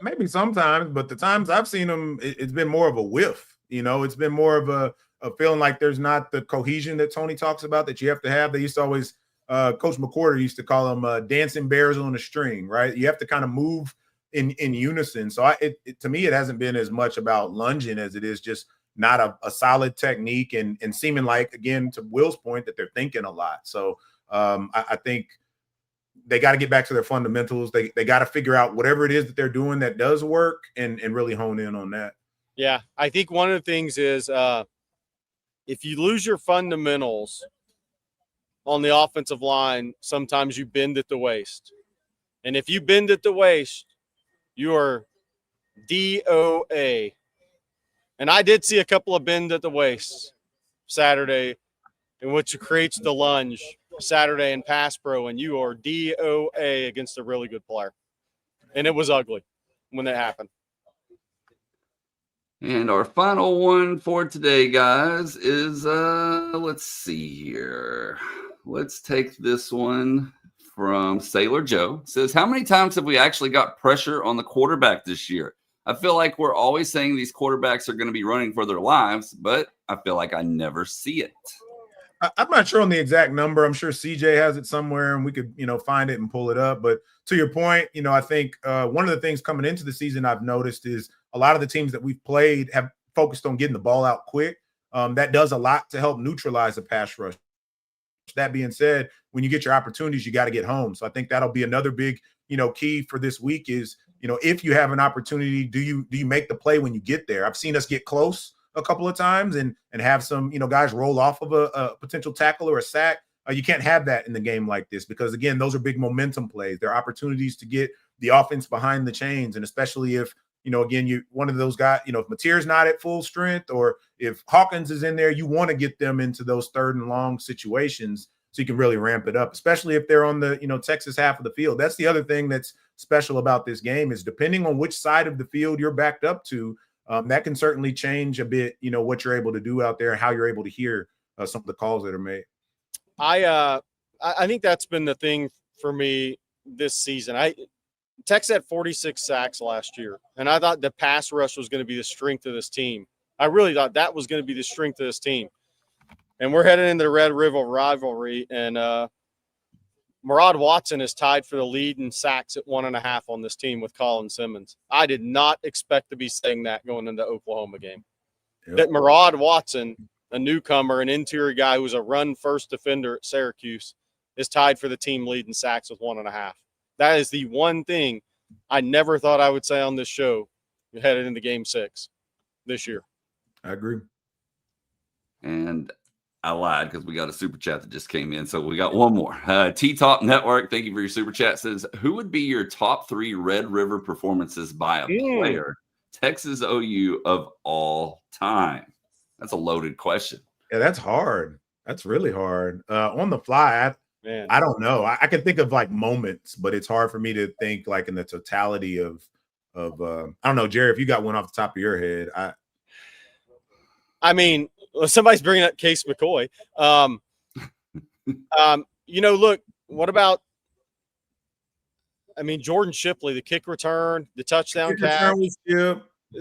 S2: Maybe sometimes, but the times I've seen them, it's been more of a whiff. It's been more of a feeling like there's not the cohesion that Tony talks about that you have to have. They used to always, Coach McCorder used to call them dancing bears on a string, right? You have to kind of move in unison. So to me, it hasn't been as much about lunging as it is just not a solid technique and seeming like, again, to Will's point, that they're thinking a lot. So I think they got to get back to their fundamentals. They got to figure out whatever it is that they're doing that does work and really hone in on that.
S3: Yeah, I think one of the things is if you lose your fundamentals on the offensive line, sometimes you bend at the waist. And if you bend at the waist, you are DOA. And I did see a couple of bend at the waist Saturday, in which creates the lunge Saturday in pass pro, and you are DOA against a really good player. And it was ugly when that happened.
S1: And our final one for today, guys, is let's see here. Let's take this one from Sailor Joe. It says, how many times have we actually got pressure on the quarterback this year? I feel like we're always saying these quarterbacks are going to be running for their lives, but I feel like I never see it.
S2: I'm not sure on the exact number. I'm sure CJ has it somewhere and we could, find it and pull it up. But to your point, I think one of the things coming into the season I've noticed is a lot of the teams that we've played have focused on getting the ball out quick. That does a lot to help neutralize the pass rush. That being said, when you get your opportunities, you got to get home. So I think that'll be another big, key for this week is, if you have an opportunity, do you make the play when you get there? I've seen us get close a couple of times and have some, guys roll off of a potential tackle or a sack. You can't have that in the game like this because, again, those are big momentum plays. They're opportunities to get the offense behind the chains. And especially if, again, one of those guys, if Mateer's not at full strength or if Hawkins is in there, you want to get them into those third and long situations so you can really ramp it up, especially if they're on the, Texas half of the field. That's the other thing that's special about this game is depending on which side of the field you're backed up to, that can certainly change a bit, what you're able to do out there and how you're able to hear some of the calls that are made.
S3: I think that's been the thing for me this season. Texas had 46 sacks last year, and I thought the pass rush was going to be the strength of this team. I really thought that was going to be the strength of this team. And we're headed into the Red River rivalry, and Murad Watson is tied for the lead in sacks at 1.5 on this team with Colin Simmons. I did not expect to be saying that going into the Oklahoma game. Yep. That Murad Watson, a newcomer, an interior guy who's a run-first defender at Syracuse, is tied for the team lead in sacks with 1.5. That is the one thing I never thought I would say on this show headed into Game 6 this year.
S2: I agree.
S1: And I lied because we got a super chat that just came in. So we got one more. T-Top Network, thank you for your super chat, says, who would be your top 3 Red River performances by a player, Texas OU of all time? That's a loaded question.
S2: Yeah, that's hard. That's really hard. On the fly, I don't know. I can think of like moments, but it's hard for me to think like in the totality of I don't know, Jerry, if you got one off the top of your head.
S3: I mean, somebody's bringing up Case McCoy. Look, what about, Jordan Shipley, the kick return, the touchdown catch.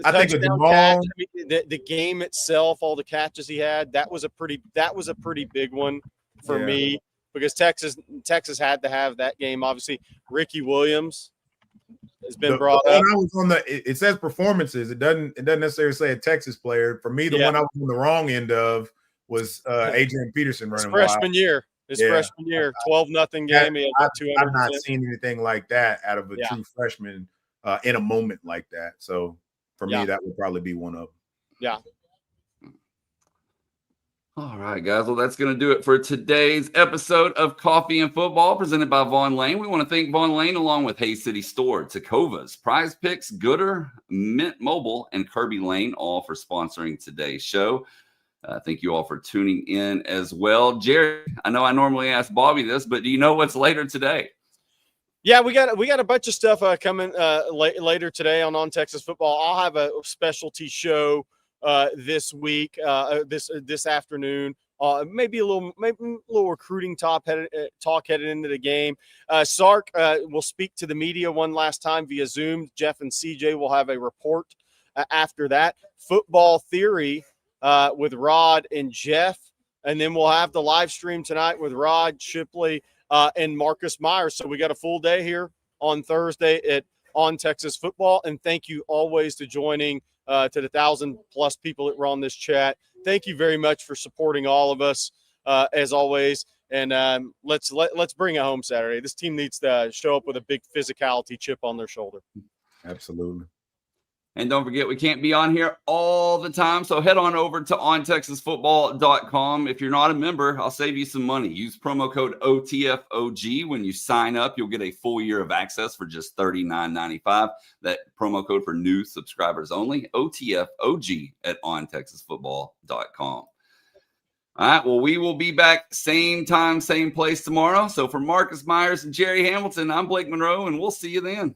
S2: I think the ball,
S3: the game itself, all the catches he had, that was a pretty big one for me because Texas had to have that game. Obviously, Ricky Williams has been brought up.
S2: I was on it says performances. It doesn't necessarily say a Texas player. For me, the one I was on the wrong end of was Adrian Peterson running
S3: freshman year. Freshman year, 12-0 game.
S2: I've not seen anything like that out of a true freshman in a moment like that. So for me, that would probably be one of them.
S3: Yeah.
S1: All right, guys. Well, that's going to do it for today's episode of Coffee and Football presented by Vaughn Lane. We want to thank Vaughn Lane along with Hayes City Store, Tacovas, Prize Picks, Gooder, Mint Mobile, and Kirby Lane, all for sponsoring today's show. Thank you all for tuning in as well. Jerry, I know I normally ask Bobby this, but do you know what's later today?
S3: Yeah, we got a bunch of stuff coming later today on Texas Football. I'll have a specialty show this week, this afternoon. Maybe a little recruiting talk headed into the game. Sark will speak to the media one last time via Zoom. Jeff and CJ will have a report after that. Football Theory with Rod and Jeff, and then we'll have the live stream tonight with Rod Shipley and Marcus Myers. So we got a full day here on Thursday on Texas Football. And thank you always to joining to the 1,000+ people that were on this chat. Thank you very much for supporting all of us as always. And let's bring it home Saturday. This team needs to show up with a big physicality chip on their shoulder.
S2: Absolutely.
S1: And don't forget, we can't be on here all the time. So head on over to ontexasfootball.com. If you're not a member, I'll save you some money. Use promo code OTFOG. When you sign up, you'll get a full year of access for just $39.95. That promo code for new subscribers only, OTFOG at ontexasfootball.com. All right, well, we will be back same time, same place tomorrow. So for Marcus Myers and Jerry Hamilton, I'm Blake Monroe, and we'll see you then.